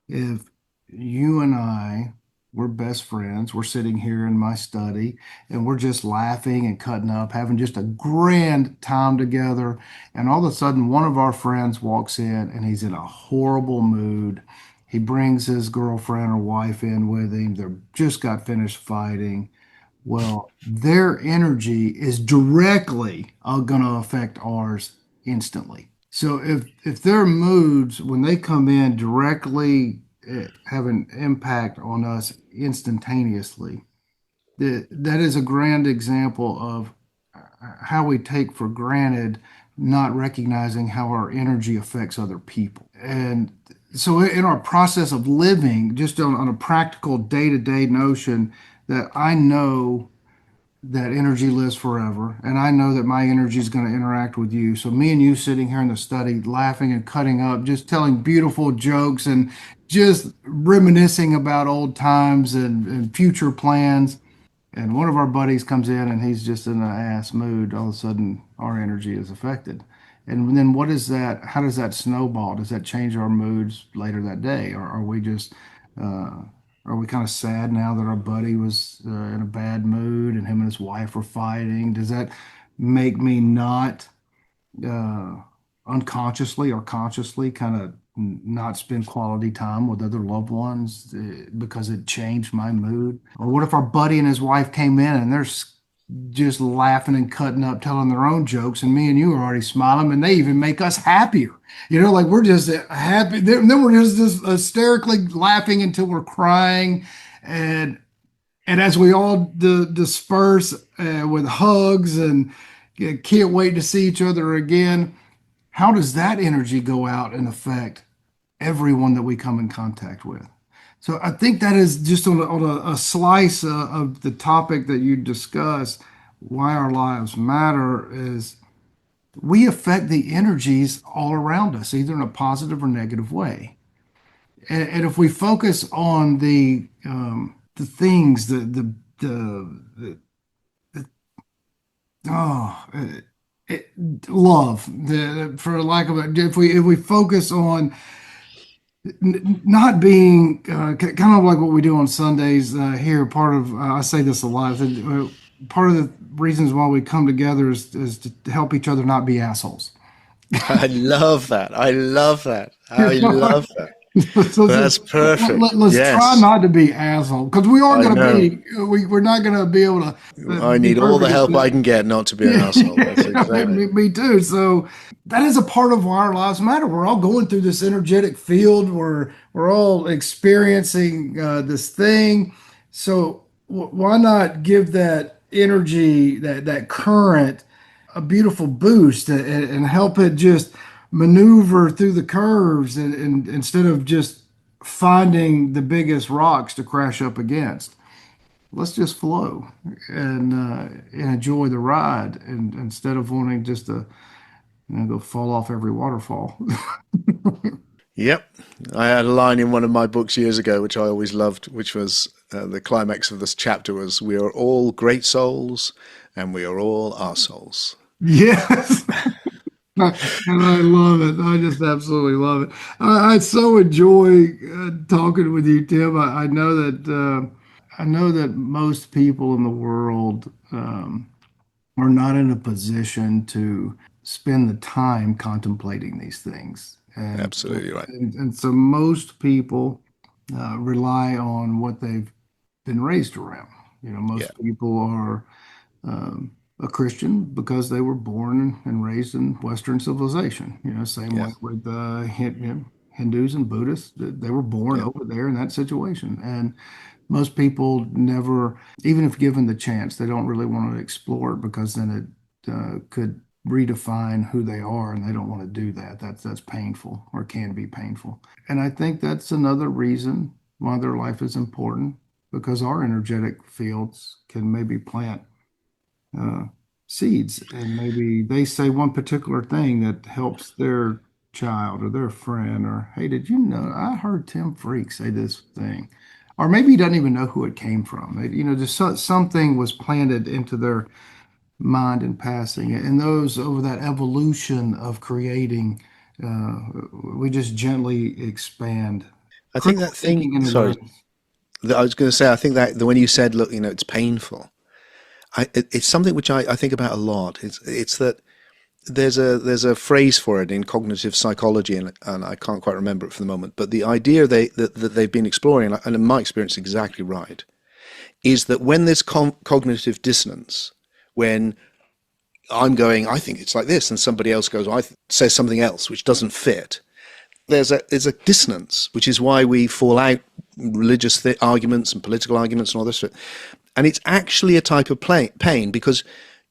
If you and I we're best friends. We're sitting here in my study and we're just laughing and cutting up, having just a grand time together. And all of a sudden, one of our friends walks in and he's in a horrible mood. He brings his girlfriend or wife in with him. They're just got finished fighting. Well, their energy is directly going to affect ours instantly. So if their moods when they come in directly have an impact on us instantaneously, that is a grand example of how we take for granted not recognizing how our energy affects other people. And so in our process of living, just on a practical day-to-day notion that I know that energy lives forever, and I know that my energy is going to interact with you. So me and you sitting here in the study, laughing and cutting up, just telling beautiful jokes and just reminiscing about old times and future plans. And one of our buddies comes in and he's just in an ass mood. All of a sudden, our energy is affected. And then what is that? How does that snowball? Does that change our moods later that day? Or are we just uh, are we kind of sad now that our buddy was in a bad mood and him and his wife were fighting? Does that make me not uh, unconsciously or consciously kind of not spend quality time with other loved ones because it changed my mood? Or what if our buddy and his wife came in and just laughing and cutting up, telling their own jokes, and me and you are already smiling, and they even make us happier. Like we're just happy. Then we're just hysterically laughing until we're crying, and as we all disperse with hugs and can't wait to see each other again, how does that energy go out and affect everyone that we come in contact with? So I think that is just on a slice of the topic that you discussed, why our lives matter is we affect the energies all around us, either in a positive or negative way. And if we focus on the things, the oh, love, for lack of it, if we focus on not being kind of like what we do on Sundays here. Part of I say this a lot. Part of the reasons why we come together is to help each other not be assholes. I love that. I love that. I love that. So That's perfect. let's try Yes, not to be assholes because we are I going to know. be. We're not going to be able to I be need all the perfect at help I that. can get not to be an Yeah, asshole. That's exactly. me too. So that is a part of why our lives matter. We're all going through this energetic field. We're all experiencing this thing. So why not give that energy, that current, a beautiful boost and help it just maneuver through the curves and instead of just finding the biggest rocks to crash up against, let's just flow and enjoy the ride and instead of wanting just to go fall off every waterfall. Yep. I had a line in one of my books years ago, which I always loved, which was the climax of this chapter was, "We are all great souls and we are all our souls." Yes. And I love it. I just absolutely love it. I so enjoy talking with you, Tim. I know that most people in the world are not in a position to spend the time contemplating these things. Absolutely right. And so most people rely on what they've been raised around. Yeah, Most people are a Christian because they were born and raised in Western civilization. Same yeah, way with Hindus and Buddhists. They were born yeah. over there in that situation. And most people never, even if given the chance, they don't really want to explore it because then it could redefine who they are, and they don't want to do that. That's painful or can be painful. And I think that's another reason why their life is important because our energetic fields can maybe plant uh, seeds, and maybe they say one particular thing that helps their child or their friend, or hey, did you know I heard Tim Freke say this thing? Or maybe he doesn't even know who it came from. Just something was planted into their mind in passing. And those over that evolution of creating, uh, we just gently expand I think critical that thing. thinking and Sorry, awareness. I was going to say. I think that when you said, "Look, it's painful," it's something which I think about a lot. It's that there's a phrase for it in cognitive psychology, and I can't quite remember it for the moment. But the idea that they've been exploring, and in my experience, exactly right, is that when there's cognitive dissonance, when I'm going, I think it's like this, and somebody else goes, says something else which doesn't fit. There's a dissonance, which is why we fall out religious arguments and political arguments and all this. And it's actually a type of pain because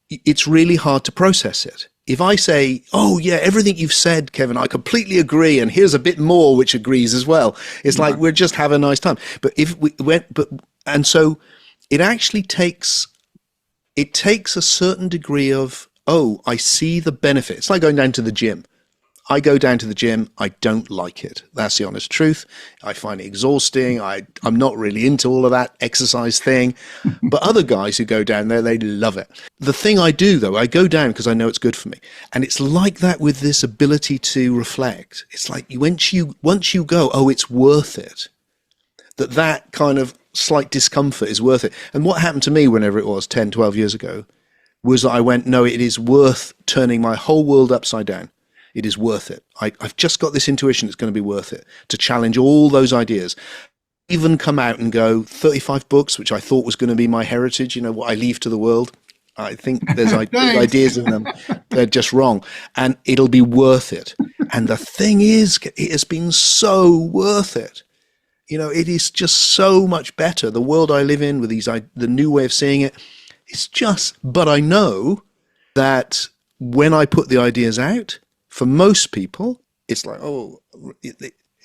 it's really hard to process it. If I say, "Oh yeah, everything you've said, Kevin, I completely agree, and here's a bit more which agrees as well," it's like Right. we're just having a nice time. But if we went, but and so it actually takes a certain degree of, oh, I see the benefit. It's like going down to the gym. I go down to the gym. I don't like it. That's the honest truth. I find it exhausting. I'm not really into all of that exercise thing. But other guys who go down there, they love it. The thing I do, though, I go down because I know it's good for me. And it's like that with this ability to reflect. It's like once you go, oh, it's worth it. That kind of slight discomfort is worth it. And what happened to me whenever it was 10, 12 years ago was that I went, no, it is worth turning my whole world upside down. It is worth it. I've just got this intuition it's going to be worth it to challenge all those ideas. Even come out and go 35 books, which I thought was going to be my heritage, what I leave to the world. I think there's Thanks. ideas in them. They're just wrong. And it'll be worth it. And the thing is, it has been so worth it. It is just so much better. The world I live in with the new way of seeing it, it's just, but I know that when I put the ideas out, for most people, it's like, oh,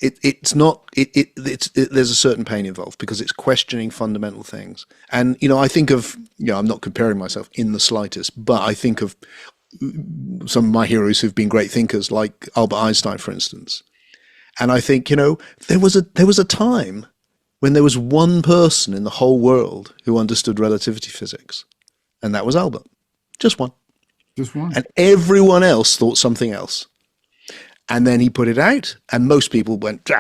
it's not, there's a certain pain involved because it's questioning fundamental things. And, I think of, I'm not comparing myself in the slightest, but I think of some of my heroes who've been great thinkers, like Albert Einstein, for instance. And I think, there was a time when there was one person in the whole world who understood relativity physics, and that was Albert. Just one. Just one. And everyone else thought something else. And then he put it out, and most people went,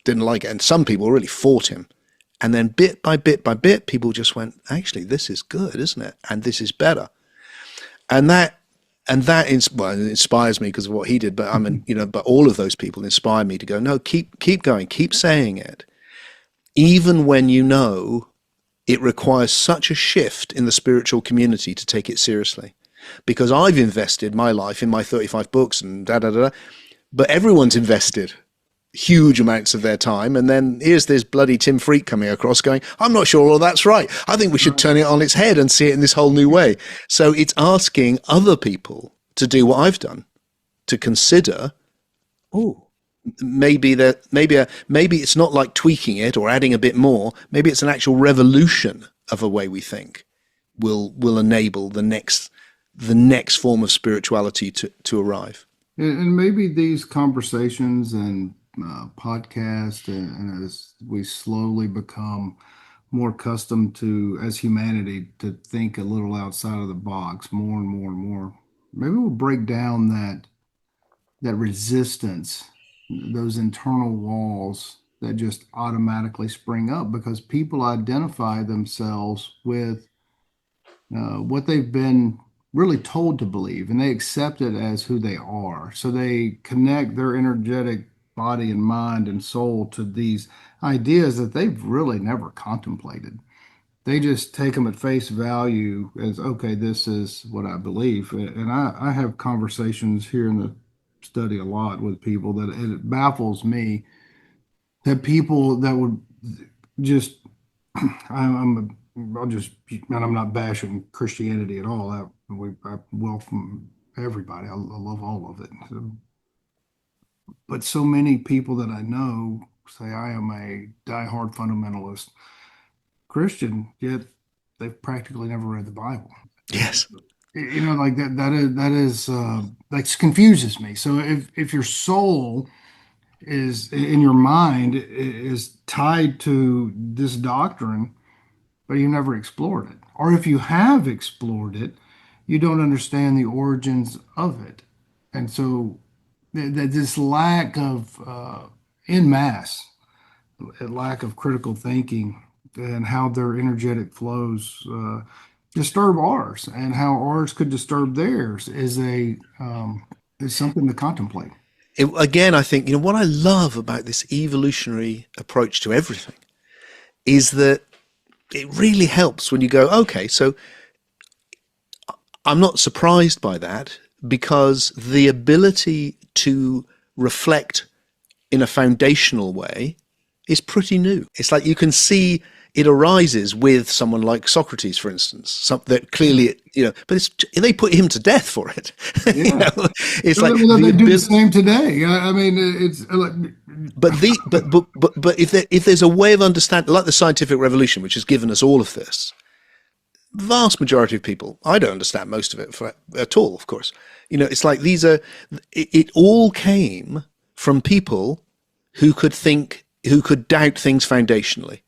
didn't like it. And some people really fought him. And then bit by bit by bit, people just went, actually, this is good, isn't it? And this is better. And that inspires me because of what he did. But but all of those people inspire me to go, no, keep going, keep saying it, even when it requires such a shift in the spiritual community to take it seriously. Because I've invested my life in my 35 books and da da da, but everyone's invested huge amounts of their time. And then here's this bloody Tim Freke coming across going, I'm not sure all that's right. I think we should turn it on its head and see it in this whole new way. So it's asking other people to do what I've done, to consider, oh, maybe it's not like tweaking it or adding a bit more. Maybe it's an actual revolution of a way we think will enable the next form of spirituality to arrive. And maybe these conversations and podcasts, and as we slowly become more accustomed to, as humanity, to think a little outside of the box more and more and more, maybe we'll break down that resistance, those internal walls that just automatically spring up because people identify themselves with what they've been really told to believe, and they accept it as who they are. So they connect their energetic body and mind and soul to these ideas that they've really never contemplated. They just take them at face value as, okay, this is what I believe. And I have conversations here in the study a lot with people that it baffles me that people that would just, I'll just, and I'm not bashing Christianity at all. I welcome everybody. I love all of it. So, but so many people that I know say I am a diehard fundamentalist Christian, yet they've practically never read the Bible. Yes. Like that confuses me. So if your soul is in your mind is tied to this doctrine, but you never explored it, or if you have explored it, you don't understand the origins of it, and so this lack of in mass a lack of critical thinking and how their energetic flows disturb ours and how ours could disturb theirs is something to contemplate. Again, I think, what I love about this evolutionary approach to everything is that it really helps when you go, okay, so I'm not surprised by that because the ability to reflect in a foundational way is pretty new. It's like you can see it arises with someone like Socrates, for instance, that clearly, but they put him to death for it. Yeah. It's like Well, the they do the ability. same today. I mean, it's like, But if there's a way of understanding, like the scientific revolution, which has given us all of this, vast majority of people, I don't understand most of it at all, of course. It's like it all came from people who could think, who could doubt things foundationally.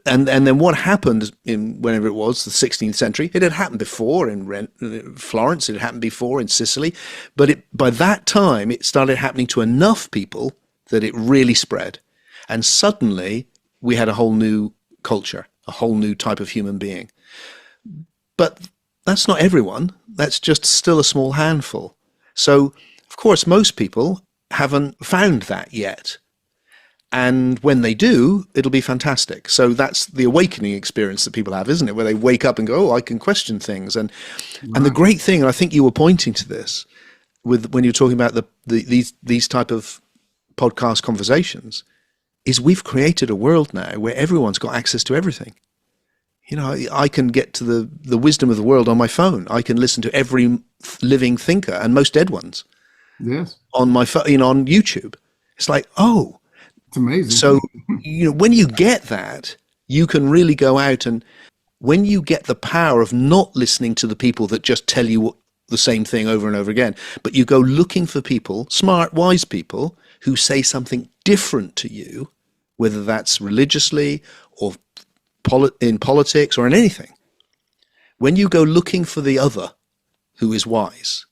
And then what happened in whenever it was the 16th century, it had happened before in Florence, it had happened before in Sicily, but by that time it started happening to enough people that it really spread, and suddenly we had a whole new culture, a whole new type of human being. But that's not everyone. That's just still a small handful. So, of course, most people haven't found that yet. And when they do, it'll be fantastic. So that's the awakening experience that people have, isn't it? Where they wake up and go, "Oh, I can question things." And the right. great thing, and I think you were pointing to this with when you're talking about these type of podcast conversations, is we've created a world now where everyone's got access to everything. I can get to the wisdom of the world on my phone. I can listen to every living thinker and most dead ones Yes, on my phone, on YouTube. It's like, oh, it's amazing. so, when you get that, you can really go out, and when you get the power of not listening to the people that just tell you the same thing over and over again, but you go looking for people, smart, wise people, who say something different to you, whether that's religiously or in politics or in anything. When you go looking for the other who is wise,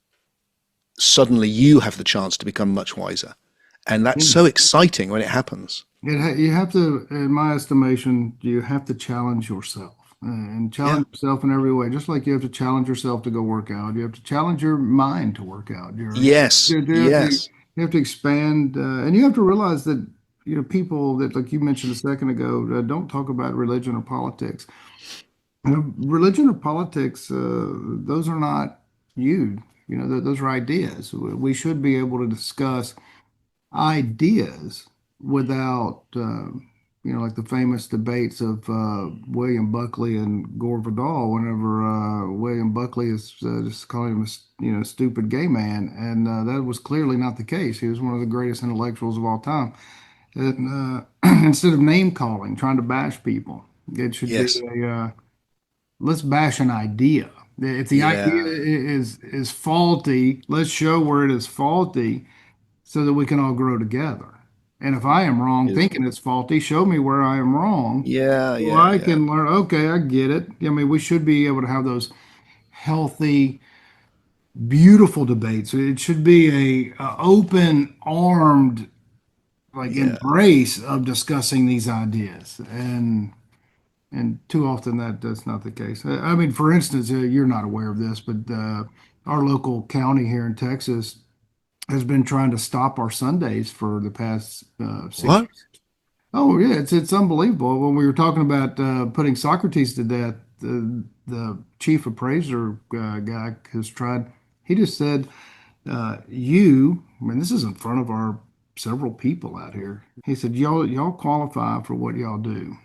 suddenly you have the chance to become much wiser. And that's so exciting when it happens. You have to, in my estimation, you have to challenge yourself and Yeah. challenge yourself in every way. Just like you have to challenge yourself to go work out, you have to challenge your mind to work out. Yes. Yes. You have to expand, and you have to realize that people that, like you mentioned a second ago, don't talk about religion or politics. Religion or politics, those are not you. Those are ideas. We should be able to discuss ideas without, like the famous debates of William Buckley and Gore Vidal, whenever William Buckley is just calling him a stupid gay man, and that was clearly not the case. He was one of the greatest intellectuals of all time. And instead of name calling, trying to bash people, it should be Yes. let's bash an idea. If the idea Yeah. is faulty, let's show where it is faulty so that we can all grow together. And if I am wrong Beautiful. thinking it's faulty, show me where I am wrong Yeah. so Yeah. I Yeah. can learn, okay, I get it. I mean, we should be able to have those healthy, beautiful debates. It should be a open armed like Yeah. embrace of discussing these ideas. And And too often that's not the case. I mean, for instance, you're not aware of this, but our local county here in Texas has been trying to stop our Sundays for the past 6 years. What? Oh yeah, it's unbelievable. When we were talking about putting Socrates to death, the chief appraiser guy has tried. He just said, I mean, this is in front of our several people out here. He said, y'all qualify for what y'all do."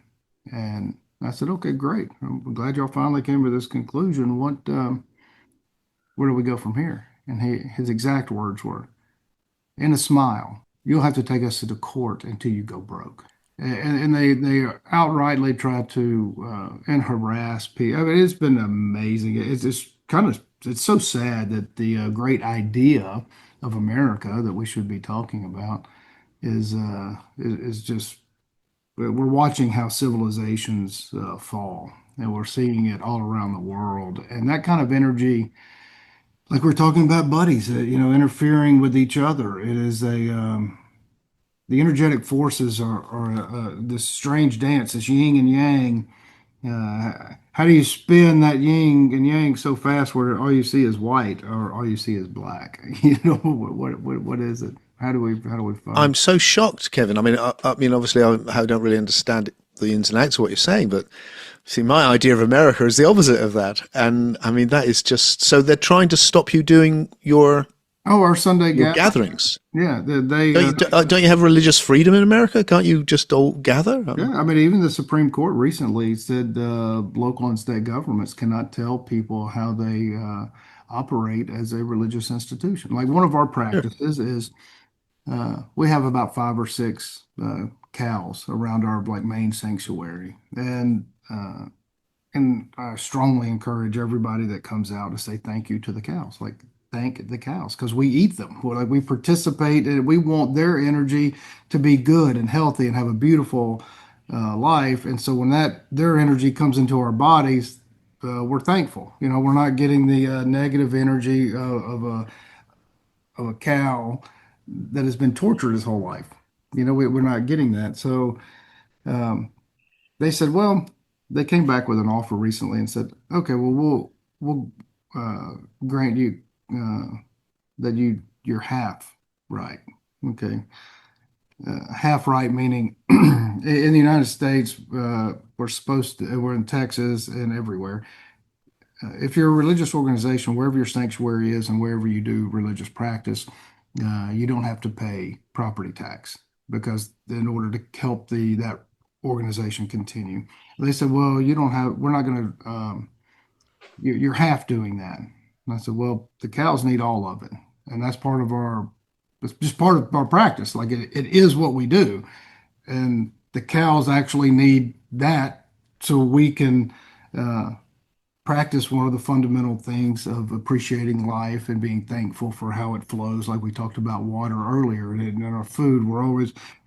And I said, "Okay, great. I'm glad y'all finally came to this conclusion. Where do we go from here?" And his exact words were, "In a smile, you'll have to take us to the court until you go broke." And they outrightly try to and harass people. I mean, it's been amazing. It's so sad that the great idea of America that we should be talking about is just we're watching how civilizations fall, and we're seeing it all around the world. And that kind of energy, like we're talking about buddies, interfering with each other. It is the energetic forces are this strange dance, this yin and yang. How do you spin that yin and yang so fast where all you see is white or all you see is black? What is it? How do we find? I'm so shocked, Kevin. I mean, obviously, I don't really understand the ins and outs of what you're saying, but see, my idea of America is the opposite of that. And I mean, that is just so they're trying to stop you doing Oh, our Sunday your gathering. gatherings. Yeah, they Don't you have religious freedom in America? Can't you just all gather? yeah. I mean, even the Supreme Court recently said local and state governments cannot tell people how they operate as a religious institution. Like one of our Sure. practices is we have about five or six cows around our like main sanctuary, and I strongly encourage everybody that comes out to say thank you to the cows. Like thank the cows because we eat them. Like we participate and we want their energy to be good and healthy and have a beautiful life. And so when their energy comes into our bodies, we're thankful. We're not getting the negative energy of a cow that has been tortured his whole life. We're not getting that. So um, they said, well, they came back with an offer recently and said, okay, well, we'll grant you that you're half right. Okay, half right meaning in the United States, we're in Texas and everywhere. If you're a religious organization, wherever your sanctuary is and wherever you do religious practice, you don't have to pay property tax because in order to help that organization continue, they said, well, you don't have, we're not going to, you're half doing that. And I said, well, the cows need all of it. And it's just part of our practice. Like it is what we do. And the cows actually need that so we can practice one of the fundamental things of appreciating life and being thankful for how it flows, like we talked about water earlier, and in our food,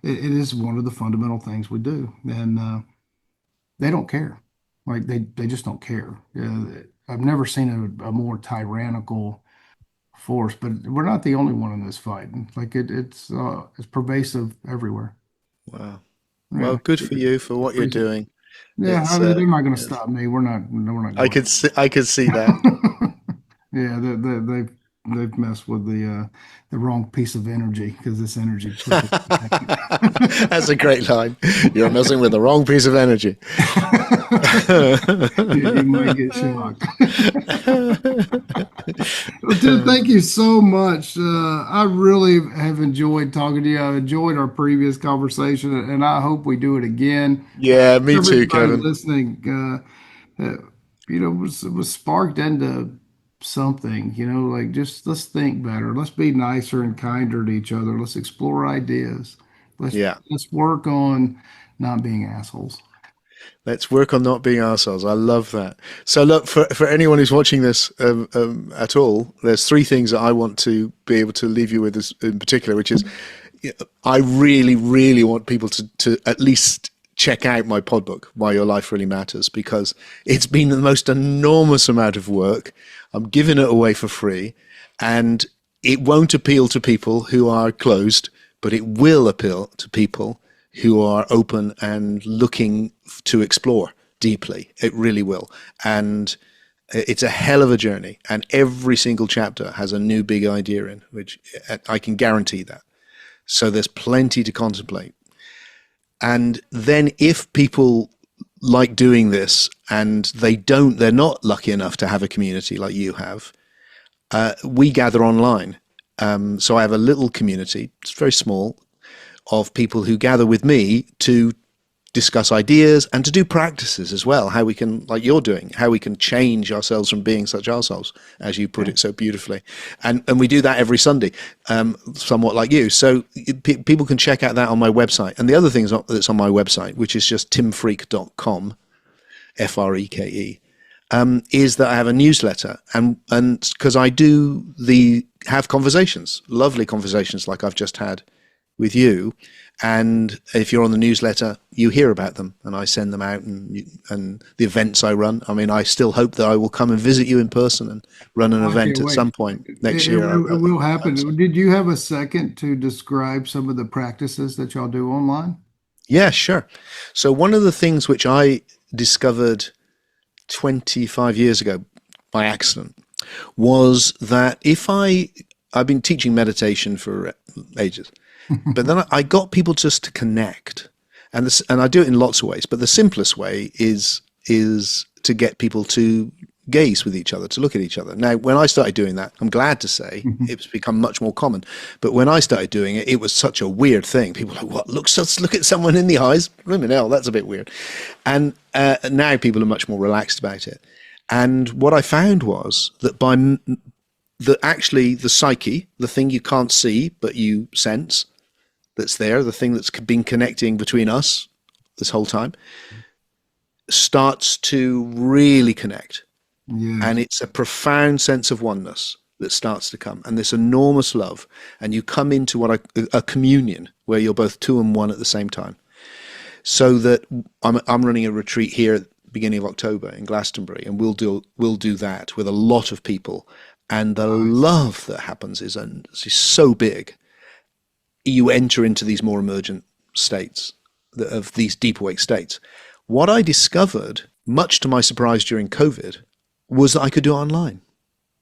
it is one of the fundamental things we do, and they don't care, like they just don't care. I've never seen a more tyrannical force, but we're not the only one in this fight. Like it's pervasive everywhere. Wow. Well, Yeah, good for you for what you're pretty, doing. yeah. I It's mean, they're not going to yes. stop me. We're not I going. could see that. Yeah, they've messed with the wrong piece of energy because this energy pushes back. That's a great line. You're messing with the wrong piece of energy. You might get shocked. Well, Tim, thank you so much. I really have enjoyed talking to you. I enjoyed our previous conversation, and I hope we do it again. Yeah, me too, Everybody Kevin. listening, was sparked into something, like just let's think better. Let's be nicer and kinder to each other. Let's explore ideas. Let's Yeah. let's work on not being assholes. Let's work on not being ourselves. I love that. So, look, for anyone who's watching this at all, there's three things that I want to be able to leave you with in particular, which is I really, really want people to at least check out my pod book, Why Your Life Really Matters, because it's been the most enormous amount of work. I'm giving it away for free, and it won't appeal to people who are closed, but it will appeal to people who are open and looking to explore. deeply. It really will. And it's a hell of a journey. And every single chapter has a new big idea in, which I can guarantee that. So there's plenty to contemplate. And then if people like doing this and they're not lucky enough to have a community like you have, we gather online. So I have a little community, it's very small, of people who gather with me to discuss ideas and to do practices as well, how we can, like you're doing, how we can change ourselves from being such ourselves, as you put it so beautifully. And we do that every Sunday, somewhat like you. So people can check out that on my website. And the other thing that's on my website, which is just timfreke.com, Freke, is that I have a newsletter, and because I have conversations, lovely conversations like I've just had with you. And if you're on the newsletter, you hear about them, and I send them out, and the events I run. I mean, I still hope that I will come and visit you in person and run an event at some point next year. It will happen. Did you have a second to describe some of the practices that y'all do online? Yeah, sure. So one of the things which I discovered 25 years ago by accident was that I've been teaching meditation for ages, but then I got people just to connect, and I do it in lots of ways. But the simplest way is to get people to gaze with each other, to look at each other. Now, when I started doing that, I'm glad to say it's become much more common. But when I started doing it, it was such a weird thing. People were like, "What? Let's look at someone in the eyes. Blimey hell, that's a bit weird." And now people are much more relaxed about it. And what I found was that actually the psyche, the thing you can't see but you sense, that's there, the thing that's been connecting between us this whole time, starts to really connect. Yeah. And it's a profound sense of oneness that starts to come, and this enormous love. And you come into a communion where you're both two and one at the same time. So that I'm running a retreat here at the beginning of October in Glastonbury, and we'll do that with a lot of people. And the love that happens is so big. You enter into these more emergent states, of these deep awake states. What I discovered, much to my surprise during COVID, was that I could do it online.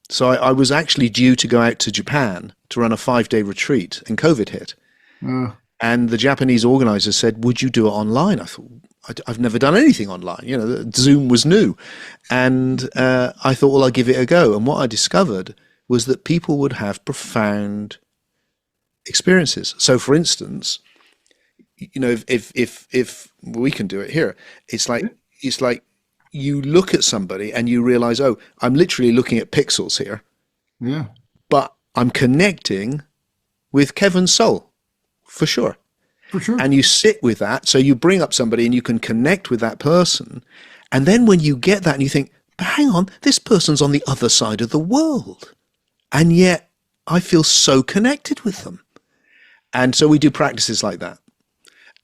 So I was actually due to go out to Japan to run a 5-day retreat, and COVID hit. And the Japanese organizers said, "Would you do it online?" I thought, I've never done anything online. You know, Zoom was new. And I thought, well, I'll give it a go. And what I discovered was that people would have profound experiences. So, for instance, you know, if we can do it here, it's like you look at somebody and you realize, oh, I'm literally looking at pixels here. Yeah. But I'm connecting with Kevin's soul, for sure. For sure. And you sit with that. So you bring up somebody and you can connect with that person. And then when you get that and you think, but hang on, this person's on the other side of the world. And yet I feel so connected with them. And so we do practices like that,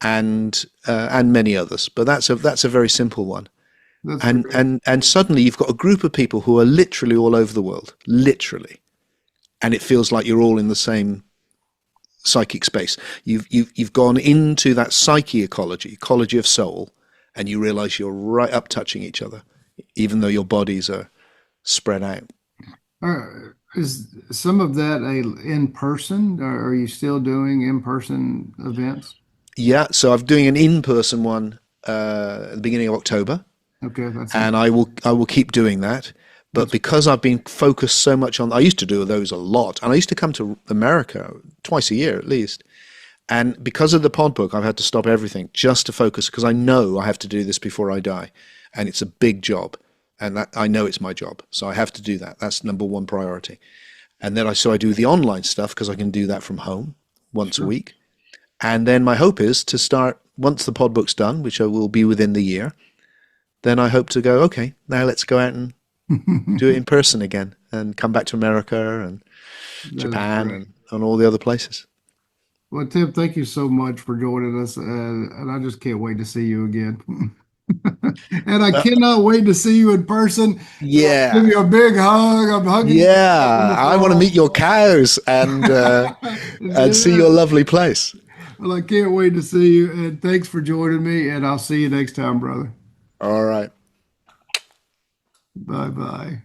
and many others. But that's a very simple one. And suddenly you've got a group of people who are literally all over the world, literally, and it feels like you're all in the same psychic space. You've gone into that ecology of soul, and you realize you're right up touching each other, even though your bodies are spread out. Is some of that in person? Or are you still doing in-person events? Yeah, so I'm doing an in-person one at the beginning of October. Okay, that's and I will keep doing that. But because I've been focused so much on, I used to do those a lot, and I used to come to America twice a year at least. And because of the pod book, I've had to stop everything just to focus, because I know I have to do this before I die, and it's a big job, and that I know it's my job, so I have to do that. That's number one priority. And then I do the online stuff because I can do that from home once a week. And then my hope is to start, once the pod book's done, which I will be within the year, then I hope to go, okay, now let's go out and do it in person again, and come back to America and Japan and all the other places. Well, Tim, thank you so much for joining us, and I just can't wait to see you again. And I cannot wait to see you in person. Yeah. Give you a big hug. I'm hugging you. Yeah, I want to meet your cows and see your lovely place. Well, I can't wait to see you, and thanks for joining me, and I'll see you next time, brother. All right. Bye bye.